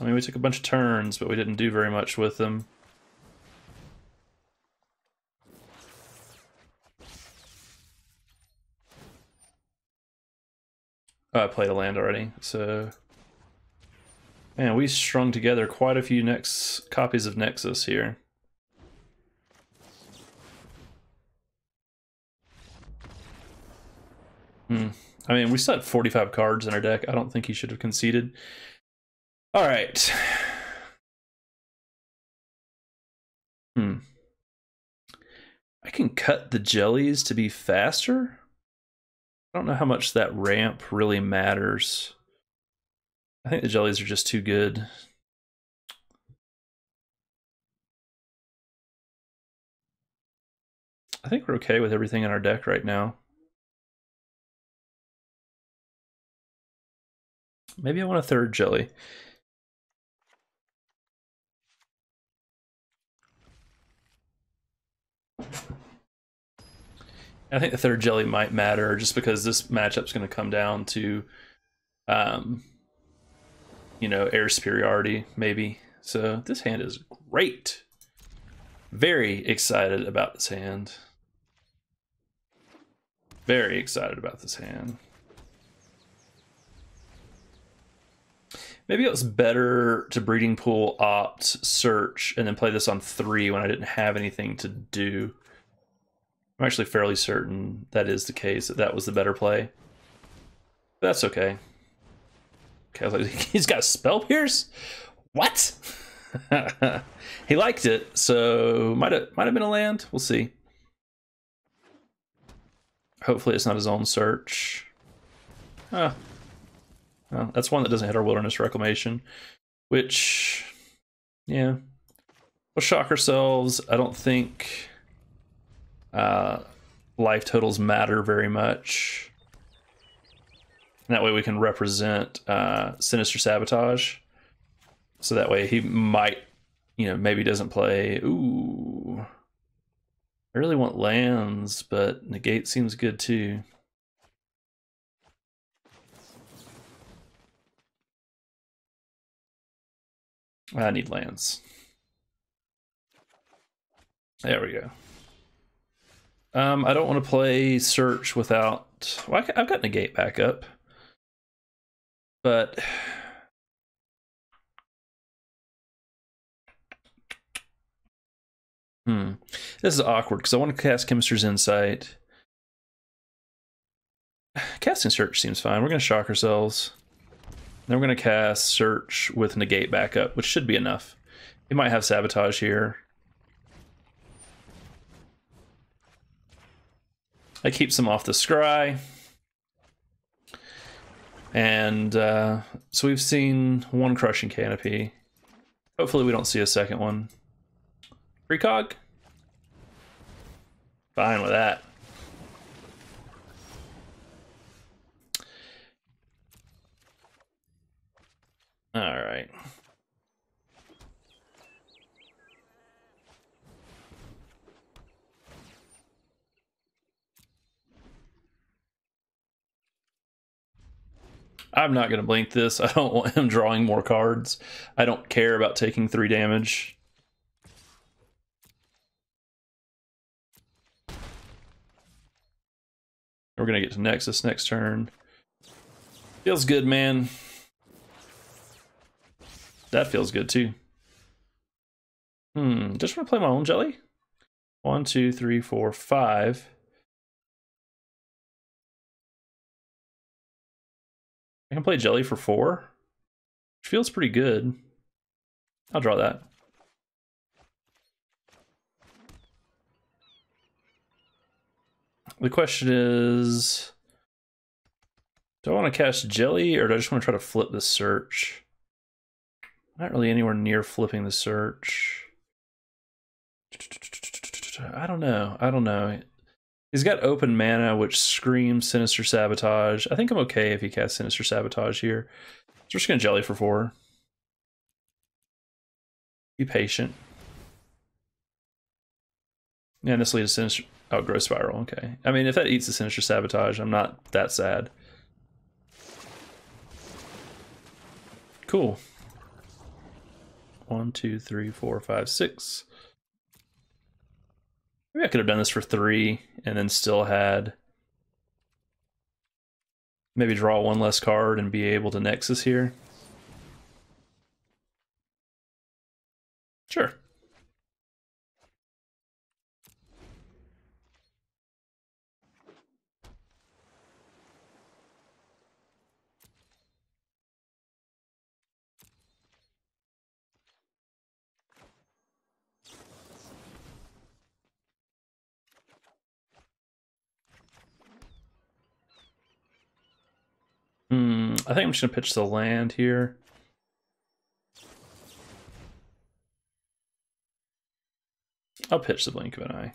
I mean, we took a bunch of turns, but we didn't do very much with them. Oh, I played a land already, so... Man, we strung together quite a few copies of Nexus here. I mean, we still had 45 cards in our deck. I don't think he should have conceded. All right. I can cut the jellies to be faster. I don't know how much that ramp really matters. I think the jellies are just too good. I think we're okay with everything in our deck right now. Maybe I want a third jelly. I think the third jelly might matter just because this matchup's going to come down to, you know, air superiority, maybe. So this hand is great. Very excited about this hand. Very excited about this hand. Maybe it was better to breeding pool, opt, search, and then play this on 3 when I didn't have anything to do. I'm actually fairly certain that is the case, that was the better play. But that's okay. Okay, I was like, he's got a Spell Pierce? What? He liked it, so might have been a land. We'll see. Hopefully it's not his own search. Well, that's one that doesn't hit our Wilderness Reclamation, which, yeah, we'll shock ourselves. I don't think life totals matter very much. And that way we can represent Sinister Sabotage. So that way he might, you know, maybe doesn't play. Ooh, I really want lands, but Negate seems good too. I need lands. There we go. I don't want to play search without. Well, I've got Negate back up, but this is awkward because I want to cast Chemister's Insight. Casting search seems fine. We're going to shock ourselves. Then we're going to cast search with Negate back up, which should be enough. He might have Sabotage here. That keeps him off the scry. And so we've seen one Crushing Canopy. Hopefully we don't see a second one. Precog? Fine with that. All right. I'm not going to blink this. I don't want him drawing more cards. I don't care about taking 3 damage. We're going to get to Nexus next turn. Feels good, man. That feels good too. Just want to play my own jelly. 1, 2, 3, 4, 5. I can play jelly for 4, which feels pretty good. I'll draw that. The question is, do I want to cast jelly or do I just want to try to flip the search? Not really anywhere near flipping the search. I don't know. He's got open mana, which screams Sinister Sabotage. I think I'm okay if he casts Sinister Sabotage here. So we're just going to jelly for 4. Be patient. Yeah, and this leads to Sinister... Oh, Growth Spiral, okay. I mean, if that eats the Sinister Sabotage, I'm not that sad. Cool. 1, 2, 3, 4, 5, 6. Maybe I could have done this for 3 and then still had maybe draw 1 less card and be able to Nexus here. Sure. I think I'm just going to pitch the land here. I'll pitch the Blink of an Eye.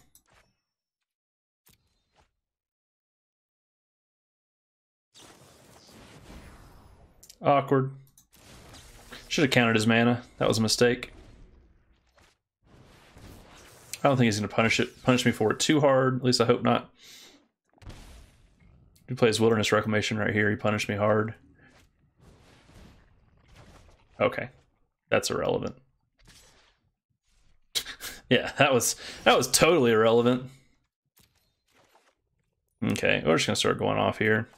Awkward. Should have countered his mana. That was a mistake. I don't think he's going to punish me for it too hard. At least I hope not. He plays Wilderness Reclamation right here. He punished me hard. Okay, that's irrelevant. Yeah, that was totally irrelevant. Okay, we're just gonna start going off here.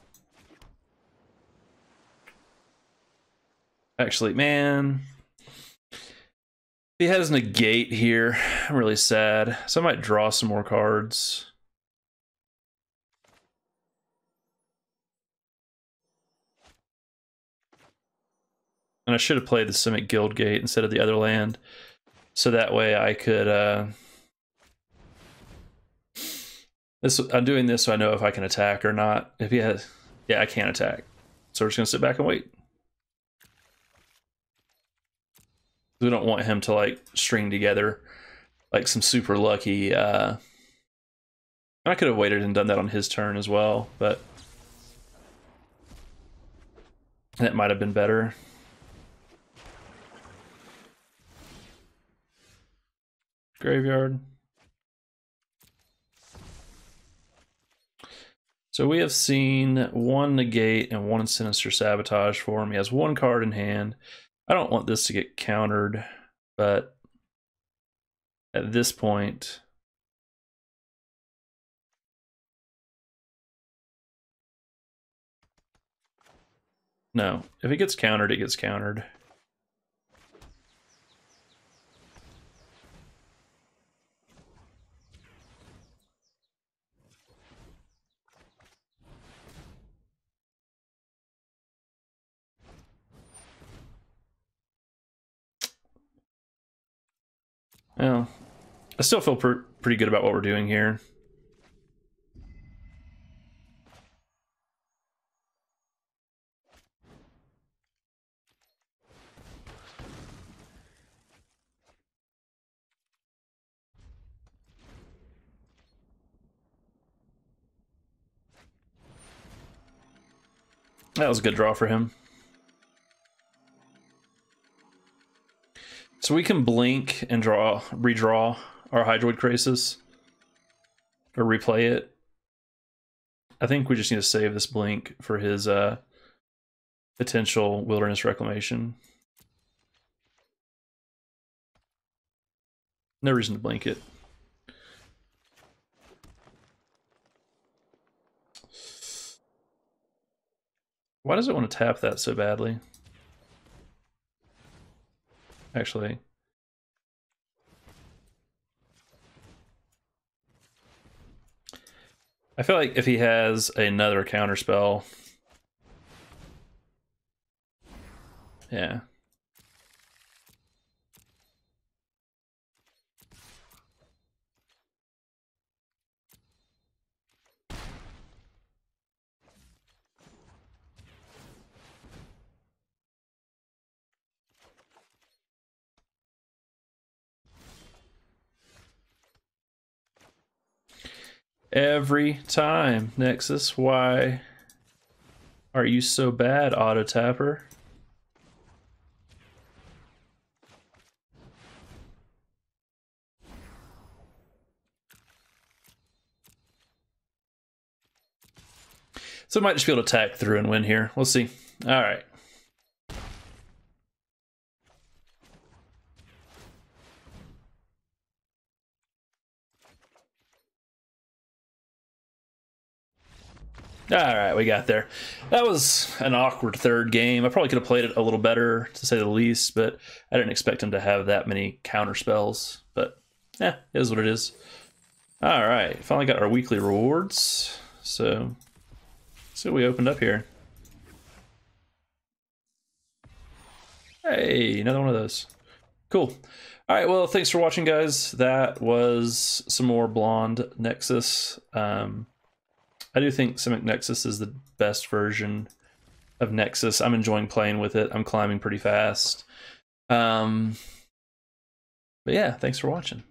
Actually, man, if he has Negate here, I'm really sad. So I might draw some more cards. And I should have played the Simic Guildgate instead of the other land. So that way I could... I'm doing this so I know if I can attack or not. If he has... Yeah, I can't attack. So we're just going to sit back and wait. We don't want him to, like, string together, like, some super lucky... I could have waited and done that on his turn as well, but... that might have been better. Graveyard. So we have seen one Negate and one Sinister Sabotage for him. He has one card in hand. I don't want this to get countered, but at this point... no, if it gets countered, it gets countered. Well, I still feel pretty good about what we're doing here. That was a good draw for him. So we can blink and redraw our Hydroid Krasis. Or replay it. I think we just need to save this blink for his potential Wilderness Reclamation. No reason to blink it. Why does it want to tap that so badly? Actually. I feel like if he has another counterspell... yeah. Every time, Nexus. Why are you so bad, Auto Tapper? So I might just be able to attack through and win here. We'll see. All right. All right, we got there. That was an awkward third game. I probably could have played it a little better, to say the least, but I didn't expect him to have that many counter spells. But, it is what it is. All right, finally got our weekly rewards. So, let's see what we opened up here. Hey, another one of those. Cool. All right, well, thanks for watching, guys. That was some more Blonde Nexus. I do think Simic Nexus is the best version of Nexus. I'm enjoying playing with it. I'm climbing pretty fast. But yeah, thanks for watching.